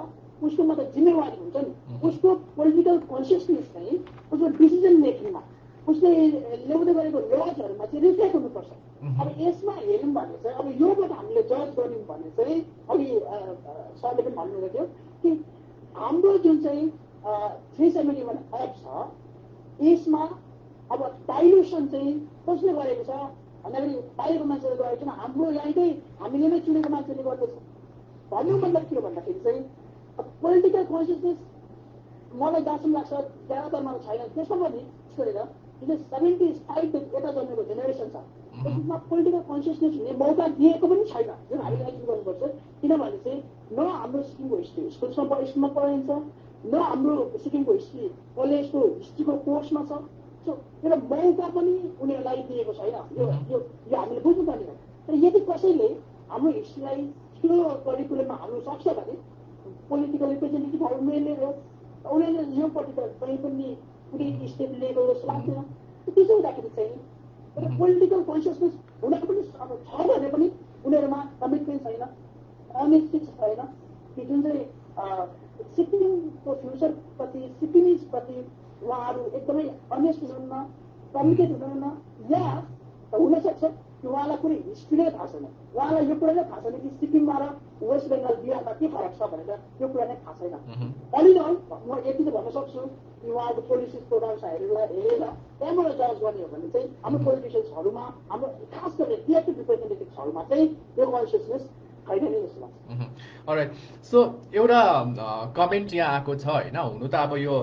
उसकोमा त जिम्मेवारी हुन्छ नि. उसको पोलिटिकल कन्सियसनेस चाहिँ उसको डिसिजन मेकिङमा उसले ल्याउँदै गरेको लजहरूमा चाहिँ रिफ्लेक्ट हुनुपर्छ. अब यसमा हेऱ्यौँ भने चाहिँ अब योबाट हामीले जज गर्यौँ भने चाहिँ अघि सरले पनि भन्नुभएको थियो कि हाम्रो जुन चाहिँ 371 एक्ट छ यसमा अब डाइल्युसन चाहिँ कसले गरेको छ भन्दाखेरि बाहिरको मान्छेले गरेको छैन, हाम्रो यहीँकै हामीले नै चुनेको मान्छेले गर्दछ. भन्नु मतलब के हो भन्दाखेरि चाहिँ पोलिटिकल कन्सियसनेस मलाई जहाँसम्म लाग्छ ज्यादातरमा छैन. त्यसमा पनि गरेर जुन 75 यता जन्मेको जेनेरेसन छ त्यसमा पोलिटिकल कन्सियसनेस हुने मौका दिएको पनि छैन, जुन हामीले एक्ट गर्नुपर्छ. किनभने चाहिँ न हाम्रो सिक्किमको हिस्ट्री स्कुलमा पढाइन्छ, न हाम्रो सिक्किमको हिस्ट्री कलेजको हिस्ट्रीको कोर्समा छ. सो एउटा मौका पनि उनीहरूलाई दिएको छैन. यो हामीले बुझ्नुपर्ने हो. तर यदि कसैले हाम्रो हिस्ट्रीलाई त्यो करिकुलममा हाल्नु सक्छ भने पोलिटिकल रिप्रेजेन्टेटिभहरू मेनले हो, उनीहरूले यो पर्टिकुलर कहीँ पनि कुनै स्टेप लिएको जस्तो लाग्दैन. त्यसो हुँदाखेरि चाहिँ पोलिटिकल कन्सियसनेस हुन पनि अब छ भने पनि उनीहरूमा कमिटमेन्ट छैन, अनेस्टी छैन कि जुन चाहिँ सिक्किमको फ्युचरप्रति सिक्किमिजप्रति उहाँहरू एकदमै अनेस्ट हुनुहुन्न, कमिटेड हुनुहुन्न, या हुनसक्छ कि उहाँलाई कुनै हिस्ट्री नै थाहा छैन, उहाँलाई यो कुरा नै थाहा छैन कि सिक्किममा र वेस्ट बेङ्गाल बिहारमा के फरक छ भनेर यो कुरा नै थाहा छैन. अलिअलि म यति चाहिँ भन्न सक्छु कि उहाँको पोलिसी प्रोग्राम्सहरूलाई हेरेर त्यहाँबाट जज गर्ने हो भने चाहिँ हाम्रो पोलिटिसियन्सहरूमा हाम्रो खास गरेर इलेक्टेड रिप्रेजेन्टेटिभ्सहरूमा चाहिँ यो कन्सियसनेस छैन नै जस्तो लाग्छ. अलराइट. सो एउटा कमेन्ट यहाँ आएको छ होइन, हुनु त अब यो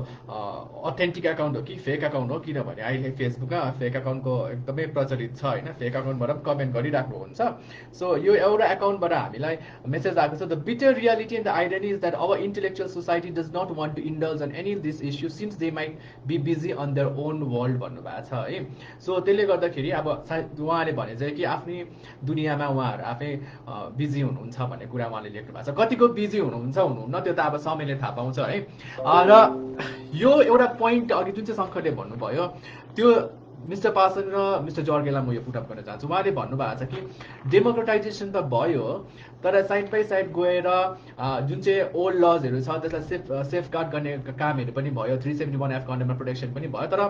अथेन्टिक एकाउन्ट हो कि फेक एकाउन्ट हो, किनभने अहिले फेसबुकमा फेक एकाउन्टको एकदमै प्रचलित छ होइन, फेक एकाउन्टबाट पनि कमेन्ट गरिराख्नुहुन्छ. सो यो एउटा एकाउन्टबाट हामीलाई मेसेज आएको छ, the bitter reality and the identity is that our intellectual society does not want to indulge on any this issue since they might be busy on their own world भन्नुभएको छ है. So त्यसले गर्दाखेरि अब सायद उहाँले भने चाहिँ कि आफ्नै दुनियाँमा उहाँहरू आफै बिजी हुनुहुन्छ भन्ने कुरा उहाँले लेख्नु भएको छ. कतिको बिजी हुनुहुन्छ हुनुहुन्न त्यो त अब समयले थाहा पाउँछ है. र यो एउटा पोइन्ट अघि जुन चाहिँ शङ्करले भन्नुभयो त्यो मिस्टर पासन र मिस्टर जर्गेलाई म यो पुटअप गर्न चाहन्छु. उहाँले भन्नुभएको छ कि डेमोक्रेटाइजेसन त भयो तर साइड बाई साइड गएर जुन चाहिँ ओल्ड लजहरू छ त्यसलाई सेफगार्ड गर्ने कामहरू पनि भयो, 371F कन्टेम्पट प्रोटेक्सन पनि भयो, तर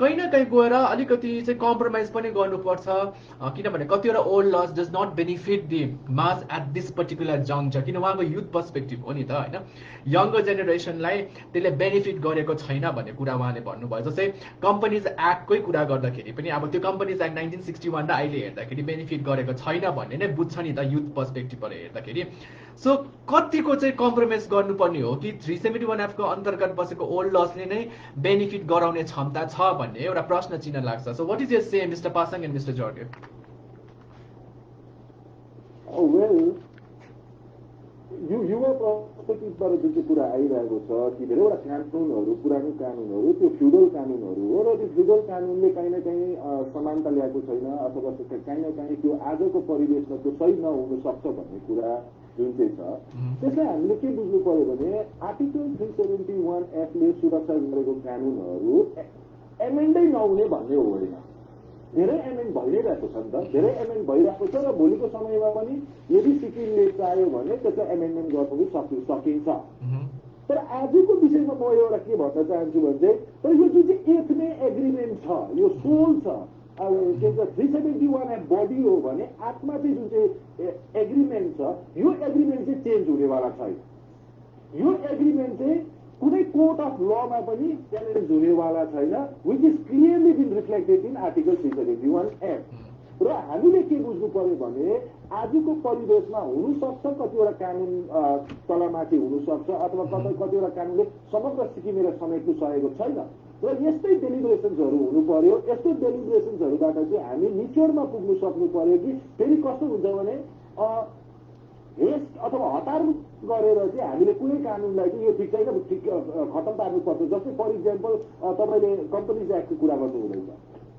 कहीँ न कहीँ गएर अलिकति चाहिँ कम्प्रोमाइज पनि गर्नुपर्छ किनभने कतिवटा old laws does not benefit the mass at this particular juncture किन उहाँको युथ पर्सपेक्टिभ हो नि त होइन यङ्गर जेनेरेसनलाई त्यसले बेनिफिट गरेको छैन भन्ने कुरा उहाँले भन्नुभयो जस्तै कम्पनीज एक्टकै कुरा गर्दाखेरि पनि अब त्यो कम्पनीज एक्ट 1961 र अहिले हेर्दाखेरि बेनिफिट गरेको छैन भन्ने नै बुझ्छ नि त युथ पर्सपेक्टिभबाट हेर्दाखेरि सो कतिको चाहिँ कम्प्रोमाइज गर्नुपर्ने हो कि 371F को अन्तर्गत बसेको ओल्ड लजले नै बेनिफिट गराउने क्षमता छ भन्ने एउटा प्रश्न चिन्ह लाग्छ so what is your say mister Pasang and mister Jorge well युवा पर्सपेक्टिभबाट जुन चाहिँ कुरा आइरहेको छ कि धेरैवटा कानुनहरू पुरानो कानुनहरू त्यो फ्युडल कानुनहरू हो र त्यो फ्युडल कानुनले काहीँ न काहीँ समानता ल्याएको छैन अथवा काहीँ न काहीँ त्यो आजको परिवेशमा त्यो सही नहुन सक्छ भन्ने कुरा जुन चाहिँ छ त्यसलाई हामीले के बुझ्नु पर्यो भने आर्टिकल 371F ले सुरक्षा गरेको कानुनहरू एमेन्डै नहुने भन्ने होइन धेरै एमेन्ड भइरहेको छ नि त धेरै एमेन्ड भइरहेको छ र भोलिको समयमा पनि यदि सिक्किमले चाह्यो भने त्यसलाई एमेन्डमेन्ट गर्नु सकिन्छ तर आजको विषयमा म एउटा के भन्न चाहन्छु भने चाहिँ तर यो जुन चाहिँ एथमे एग्रिमेन्ट छ यो सोल छ अब के भन्छ 371F बडी हो भने आत्मा चाहिँ जुन चाहिँ एग्रिमेन्ट छ यो एग्रिमेन्ट चाहिँ चेन्ज हुनेवाला छैन यो एग्रिमेन्ट चाहिँ कुनै कोर्ट अफ लमा पनि च्यालेन्ज हुनेवाला छैन which is clearly been reflected in article 371F र हामीले के बुझ्नु पर्यो भने आजको परिवेशमा हुनसक्छ कतिवटा कानुन तलमाथि हुनसक्छ अथवा कतिवटा कानुनले समग्र सिक्किमेलाई समेट्नु सकेको छैन र यस्तै डेलिब्रेसन्सहरू हुनु पर्यो यस्तो डेलिब्रेसन्सहरूबाट चाहिँ हामी निचोडमा पुग्नु सक्नु पर्यो कि फेरि कस्तो हुन्छ भने अथवा हतार गरेर चाहिँ हामीले कुनै कानुनलाई चाहिँ यो ठिक छैन ठिक खत्म पार्नुपर्छ जस्तै फर इक्जाम्पल तपाईँले कम्पनीज एक्टको कुरा गर्नु हुँदैछ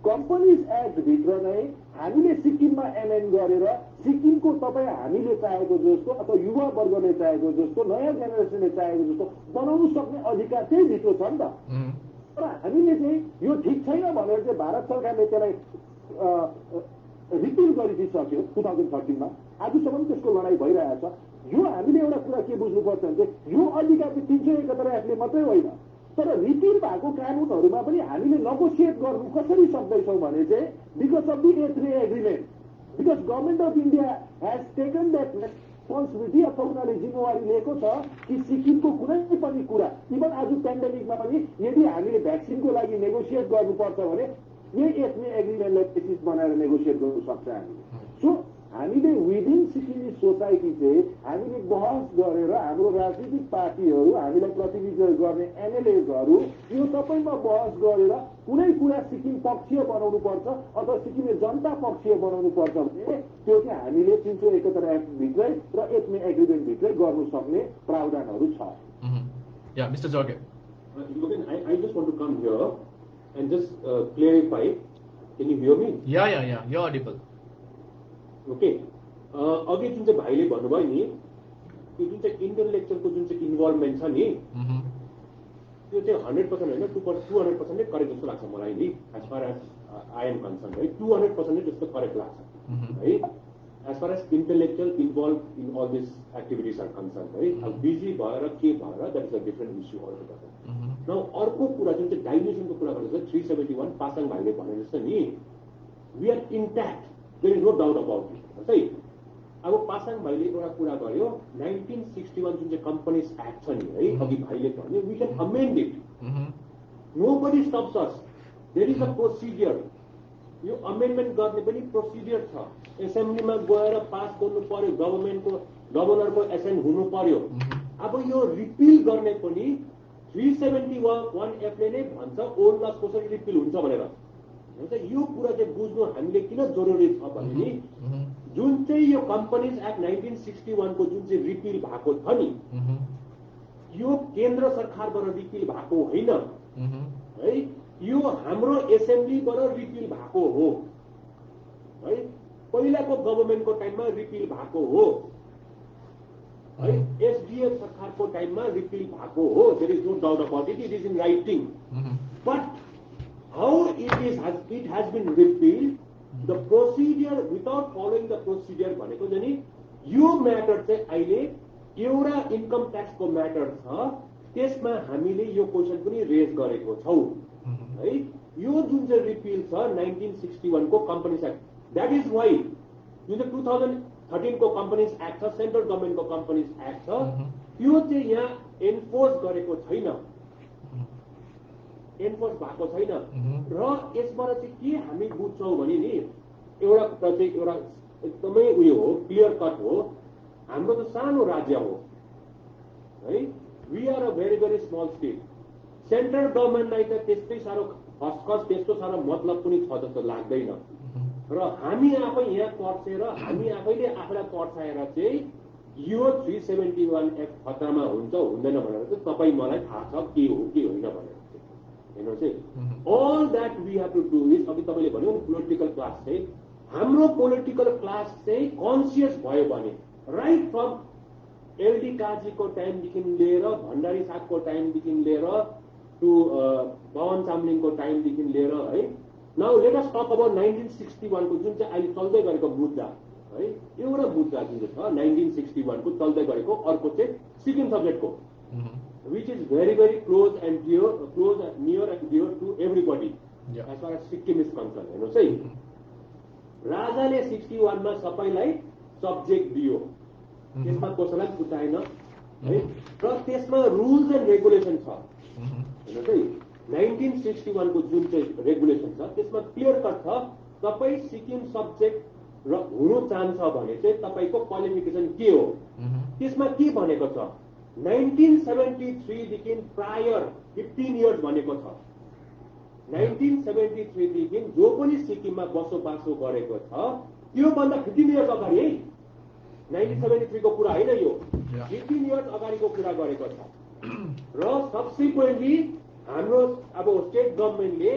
कम्पनीज एक्टभित्र नै हामीले सिक्किममा एमेन्ड गरेर सिक्किमको तपाईँ हामीले चाहेको जस्तो अथवा युवा वर्गले चाहेको जस्तो नयाँ जेनेरेसनले चाहेको जस्तो बनाउनु सक्ने अधिकार त्यही भित्र छ नि त तर हामीले चाहिँ यो ठिक छैन भनेर चाहिँ भारत सरकारले त्यसलाई रिपिल गरिदिइसक्यो 2013मा आजसम्म त्यसको लडाइँ भइरहेको छ यो हामीले एउटा कुरा के बुझ्नुपर्छ भने यो अधिकार चाहिँ 371F मात्रै होइन तर रिपिल भएको कानुनहरूमा पनि हामीले नेगोसिएट गर्नु कसरी सक्दैछौँ भने चाहिँ बिकज अफ दि एथमे agreement because government of India has taken that responsibility अथवा उनीहरूले जिम्मेवारी लिएको छ कि सिक्किमको कुनै पनि कुरा इभन आज पेन्डेमिकमा पनि यदि हामीले भ्याक्सिनको लागि नेगोसिएट गर्नुपर्छ भने यही एथमे एग्रिमेन्टलाई बेसिस बनाएर नेगोसिएट गर्नु सक्छ हामीले सो हामीले विदिन सिक्किम सोसाइटी चाहिँ हामीले बहस गरेर हाम्रो राजनीतिक पार्टीहरू हामीलाई प्रतिनिधित्व गर्ने एमएलएजहरू यो सबैमा बहस गरेर कुनै कुरा सिक्किम पक्षीय बनाउनु पर्छ अथवा सिक्किमे जनता पक्षीय बनाउनु पर्छ भने त्यो चाहिँ हामीले 371F भित्रै र एथमे एग्रिमेन्ट भित्रै गर्नु सक्ने प्रावधानहरू छ या mister जर्गे I just want to come here and just clarify. Can you hear me? Yeah, you're audible. Okay. अघि जुन चाहिँ भाइले भन्नुभयो नि त्यो जुन चाहिँ इन्टेलेक्चुअलको जुन चाहिँ इन्भल्भमेन्ट छ नि त्यो चाहिँ 100% होइन 200% नै करेक्ट जस्तो लाग्छ मलाई नि as far as I am concern है 200% नै जस्तो करेक्ट लाग्छ है as far as intellectual involve in all this activities are concern है अब बिजी भएर के भएर that is a different issue altogether न अर्को कुरा जुन चाहिँ डाइल्युसनको कुरा गरेर 371 पासाङ भाइले भने जस्तो नि we are intact there is no doubt about it है अब पासाङ भाइले एउटा कुरा गर्यो 1961 जुन चाहिँ कम्पनीज एक्ट छ नि है अघि भाइले भन्यो we can amend it nobody stops us there is a procedure यो अमेन्डमेन्ट गर्ने पनि प्रोसिडियर छ एसेम्ब्लीमा गएर पास गर्नु पर्यो गभर्नरको एसेन्ट हुनु पर्यो अब यो रिपिल गर्ने पनि 371F ले नै भन्छ ओल्ड लज कसरी रिपिल हुन्छ भनेर हुन्छ यो कुरा चाहिँ बुझ्नु हामीले किन जरुरी छ भने नि जुन चाहिँ यो कम्पनीज एक्ट 1961 को जुन चाहिँ रिपिल भएको छ नि यो केन्द्र सरकारबाट रिपिल भएको होइन है यो हाम्रो एसेम्ब्लीबाट रिपिल भएको हो है पहिलाको गभर्नमेन्टको टाइममा रिपिल भएको हो है एसडीएफ सरकारको टाइममा रिपिल भएको हो there is no doubt about it is in writing but how it has been repealed the procedure without following the procedure भनेको चाहिँ नि यो म्याटर चाहिँ अहिले एउटा इन्कम ट्याक्सको म्याटर छ त्यसमा हामीले यो क्वेसन पनि रेज गरेको छौं है यो जुन चाहिँ रिपिल छ 1961 को companies act, that is why जुन चाहिँ 2013 को कम्पनीज एक्ट छ, सेन्ट्रल गभर्मेन्टको कम्पनीज एक्ट छ, त्यो चाहिँ यहाँ एन्फोर्स गरेको छैन, एन्फोर्स भएको छैन। र यसबाट चाहिँ के हामी बुझ्छौँ भने नि एउटा कुरा चाहिँ एउटा एकदमै उयो हो, क्लियर कट हो, हाम्रो त सानो राज्य हो है, we are a very very small state. Central गभर्मेन्टलाई त त्यस्तै साह्रो खसखस त्यस्तो साह्रो मतलब पनि छ जस्तो लाग्दैन। र हामी आफै यहाँ पर्सेर हामी आफैले आफूलाई पर्साएर चाहिँ यो 371F खतरामा हुन्छ हुँदैन भनेर चाहिँ तपाईँ मलाई थाहा छ के हो के होइन भनेर हेर्नुहोस् है। All that we have to do is, अघि तपाईँले भन्यो नि पोलिटिकल क्लास चाहिँ, हाम्रो पोलिटिकल क्लास चाहिँ कन्सियस भयो भने राइट फ्रम एलडी काजीको टाइमदेखि लिएर भण्डारी साहबको टाइमदेखि लिएर टु पवन चामलिङको टाइमदेखि लिएर है, now let us talk about 1961 को जुन चाहिँ अहिले चल्दै गरेको मुद्दा है, एउटा मुद्दा जुन चाहिँ छ 1961 को चल्दै गरेको, अर्को चाहिँ सिक्किम सब्जेक्टको, which is very very close and dear, near and dear to everybody as far as Sikkim is concerned। हेर्नुहोस् है, राजाले 61 मा सबैलाई सब्जेक्ट दियो, त्यसमा कसैलाई छुटाएन है, र त्यसमा रुल्स एन्ड रेगुलेसन छ। हेर्नुहोस् है, 1961 को जुन चाहिँ रेगुलेसन छ त्यसमा क्लियर कट छ, तपाईँ सिक्किम सब्जेक्ट र हुनु चाहन्छ भने चाहिँ तपाईँको क्वालिफिकेसन के हो, त्यसमा के भनेको छ 1973 देखि प्रायर 15 इयर्स भनेको छ। 1973 देखि जो पनि सिक्किममा बसोबासो गरेको छ त्यो भन्दा 15 इयर्स अगाडि है, 1973 को कुरा होइन यो, 15 इयर्स अगाडिको कुरा गरेको छ। र सब्सिक्वेन्टली हाम्रो अब स्टेट गभर्मेन्टले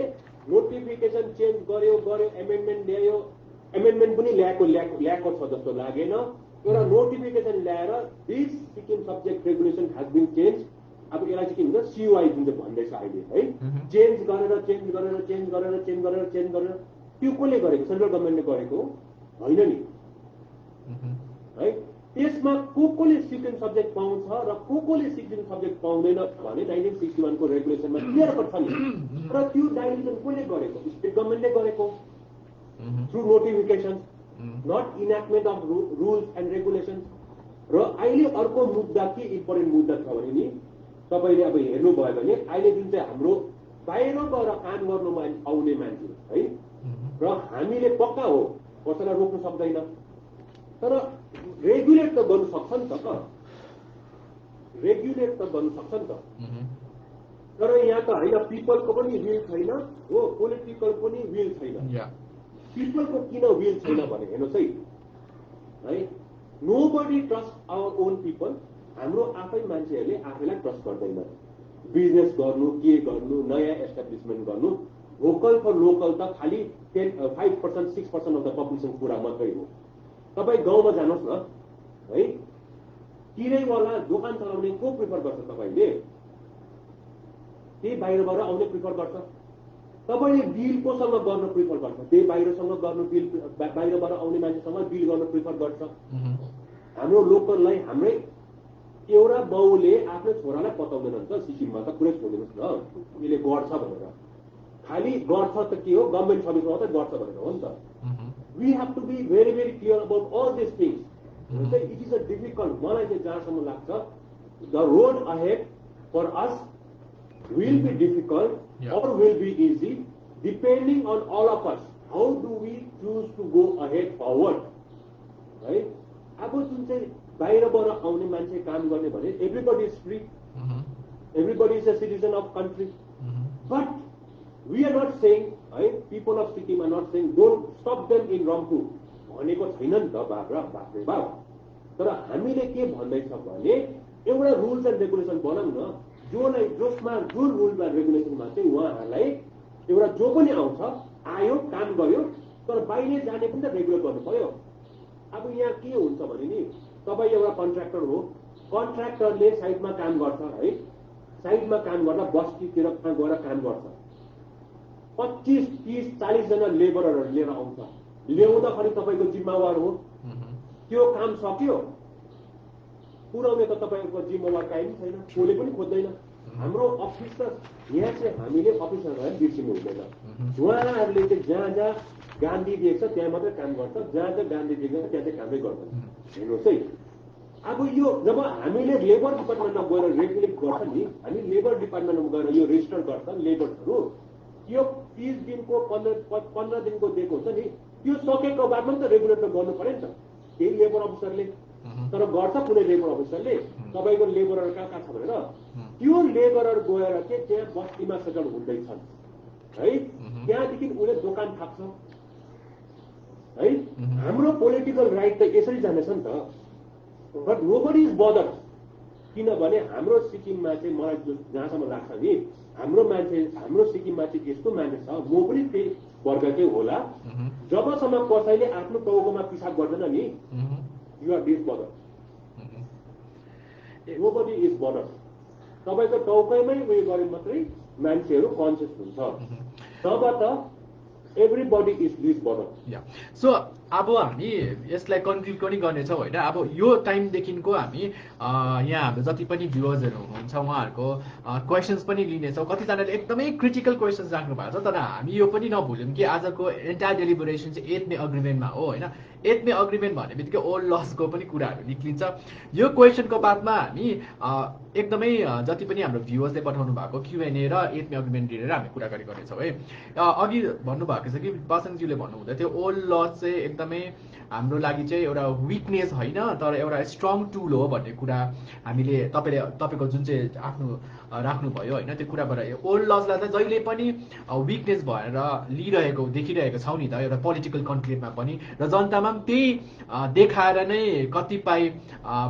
नोटिफिकेसन चेन्ज गर्यो, एमेन्डमेन्ट ल्यायो, एमेन्डमेन्ट पनि ल्याएको छ जस्तो लागेन, एउटा नोटिफिकेसन ल्याएर this Sikkim subject regulation has been change. अब यसलाई चाहिँ के भन्छ सियुआई जुन चाहिँ भन्दैछ अहिले है, चेन्ज गरेर त्यो कसले गरेको, सेन्ट्रल गभर्मेन्टले गरेको होइन नि है। त्यसमा कसले सिक्किम सब्जेक्ट पाउँछ र कसले सिक्किम सब्जेक्ट पाउँदैन भने 1961 को रेगुलेसनमा क्लियर कट छ नि। र त्यो डाइरेक्सन कसले गरेको, स्टेट गभर्मेन्टले गरेको through notification, not enactment of rules and regulation. र अहिले अर्को मुद्दा के इम्पोर्टेन्ट मुद्दा छ भने नि तपाईँले अब हेर्नुभयो भने अहिले जुन चाहिँ हाम्रो बाहिरबाट काम गर्नुमा आउने मान्छे है, र हामीले पक्का हो कसैलाई रोक्नु सक्दैन, तर रेगुलेट त गर्नु सक्छ नि त, रेगुलेट त गर्नु सक्छ नि त। तर यहाँ त होइन, पिपलको पनि विल छैन हो, पोलिटिकल पनि विल छैन। पिपलको किन विल छैन भने हेर्नुहोस् है, nobody trust our own people. हाम्रो आफै मान्छेहरूले आफैलाई ट्रस्ट गर्दैन। बिजनेस गर्नु, के गर्नु, नयाँ एस्टाब्लिसमेन्ट गर्नु, भोकल फर लोकल त खालि 5% 6% अफ द पपुलेसन कुरा मात्रै हो। तपाईँ गाउँमा जानुहोस् न है, किरायवाला दोकान चलाउने को प्रिफर गर्छ तपाईँले, त्यही बाहिरबाट आउने प्रिफर गर्छ। तपाईँले डिल कोसँग गर्न प्रिफर गर्छ, त्यही बाहिरसँग गर्नु, डिल बाहिरबाट आउने मान्छेसँग डिल गर्न प्रिफर गर्छ। हाम्रो लोकललाई हाम्रै एउटा बाउले आफ्नो छोरालाई पताउँदैन नि त, सिक्किममा त पुरै छोडिदिनुहोस् न उसले गर्छ भनेर, खालि गर्छ त के हो, गभर्मेन्ट सर्भिसमा मात्रै गर्छ भनेर हो नि त। We have to be very very clear about all these things। It is a difficult, मलाई चाहिँ जहाँसम्म लाग्छ the road ahead for us will be difficult or will be easy depending on all of us, how do we choose to go ahead forward है। अब जुन चाहिँ बाहिरबाट आउने मान्छे काम गर्ने भने everybody is free, everybody is a citizen of country, but we are not saying है, people of Sikkim are not saying don't stop them in Rangpu भनेको छैन नि त बाप्रे बाप। तर हामीले के भन्दैछ भने एउटा रुल्स एन्ड रेगुलेसन बनाउँ न, जसमा जुन रुल एन्ड रेगुलेसनमा चाहिँ उहाँहरूलाई एउटा जो पनि आउँछ आयो काम गर्यो, तर बाहिर जाने पनि त रेगुलेट गर्नु पर्यो। अब यहाँ के हुन्छ भने नि तपाईँ एउटा कन्ट्र्याक्टर हो, कन्ट्र्याक्टरले साइडमा काम गर्छ है, साइडमा काम गर्दा बस्तीतिर गएर काम गर्छ, 25, 30, 40 जना लेबरहरू लिएर आउँछ, ल्याउँदाखेरि तपाईँको जिम्मेवार हो। त्यो काम सक्यो पुर्याउने त तपाईँको जिम्मेवार काहीँ छैन, कसले पनि खोज्दैन। हाम्रो अफिस त यहाँ चाहिँ हामीले अफिसरहरूलाई बिर्सिनु हुँदैन उहाँहरूले चाहिँ जहाँ जहाँ गान्धी दिएको छ त्यहाँ मात्रै काम गर्छ जहाँ जहाँ गान्धी दिएको छ त्यहाँ चाहिँ कामै गर्छन् हेर्नुहोस् है अब यो जब हामीले लेबर डिपार्टमेन्टमा गएर रेगुलेट गर्छ नि हामी लेबर डिपार्टमेन्टमा गएर यो रेजिस्टर गर्छ लेबर्सहरू यो 30 दिनको 15 दिनको दिएको हुन्छ नि त्यो सकेको बादमा त रेगुलेट त गर्नु पर्यो नि त त्यही लेबर अफिसरले तर गर्छ कुनै लेबर अफिसरले तपाईँको लेबरर कहाँ कहाँ छ भनेर त्यो लेबरर गएर चाहिँ त्यहाँ बस्तीमा सेटल हुँदैछन् है त्यहाँदेखि उसले दोकान थाप्छ है हाम्रो पोलिटिकल राइट त यसरी जानेछ नि त बट नोबडी इज बदर किनभने हाम्रो सिक्किममा चाहिँ मलाई जहाँसम्म लाग्छ नि हाम्रो सिक्किममा चाहिँ यस्तो मान्छे छ म पनि त्यही वर्गकै होला जबसम्म कसैले आफ्नो टाउकोमा पिसाब गर्दैन नि यु आर डिस बदर नोबडी इज बदर तपाईँको टाउकैमै उयो गरे मात्रै मान्छेहरू कन्सियस हुन्छ तब त एभ्रीबडी इज डिस बदर सो अब हामी यसलाई कन्क्लुड पनि गर्नेछौँ होइन अब यो टाइमदेखिको हामी यहाँ हाम्रो जति पनि भ्युवर्सहरू हुनुहुन्छ उहाँहरूको क्वेसन्स पनि लिनेछौँ कतिजनाले एकदमै क्रिटिकल क्वेसन्स राख्नु भएको छ तर हामी यो पनि नभुल्यौँ कि आजको एन्टायर डेलिबरेसन चाहिँ 8 मे अग्रिमेन्टमा हो होइन 8 मे अग्रिमेन्ट भन्ने बित्तिकै ओल्ड लसको पनि कुराहरू निक्लिन्छ यो क्वेसनको बादमा हामी एकदमै जति पनि हाम्रो भ्युवर्सले पठाउनु भएको Q&A र 8 मे अग्रिमेन्ट लिएर हामी कुराकानी गर्नेछौँ है अघि भन्नुभएको छ कि पासाङज्यूले भन्नुहुँदै थियो ओल्ड लस चाहिँ एकदमै हाम्रो लागि चाहिँ एउटा विकनेस होइन तर एउटा स्ट्रङ टुल हो भन्ने कुरा हामीले तपाईँको जुन चाहिँ आफ्नो राख्नुभयो होइन त्यो कुराबाट ओल्ड लसलाई चाहिँ जहिले पनि विकनेस भएर देखिरहेको छौँ नि त एउटा पोलिटिकल कन्क्लेभमा पनि र जनतामा पनि त्यही देखाएर नै कतिपय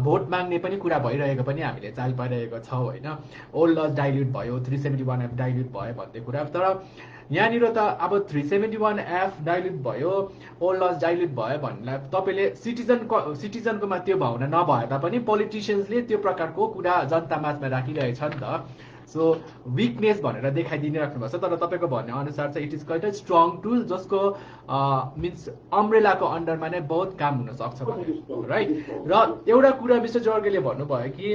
भोट माग्ने पनि कुरा भइरहेको पनि हामीले चाल पाइरहेको छौँ होइन ओल्ड लस डाइल्युट भयो 371F डाइल्युट भयो भन्ने कुरा तर यहाँनिर त अब 371F डाइल्युट भयो ओल्ड लस डाइल्युट भयो भन्नेलाई तपाईँले सिटिजनकोमा त्यो भावना नभए तापनि पोलिटिसियन्सले त्यो प्रकारको कुरा जनता माझमा राखिरहेछ नि त सो विकनेस भनेर देखाइदिने राख्नुभएको छ तर तपाईँको भन्ने अनुसार चाहिँ it is quite a strong tool जसको मिन्स अम्ब्रेलाको अन्डरमा नै बहुत काम हुन सक्छ राइट र एउटा कुरा मिस्टर जर्गेले भन्नुभयो कि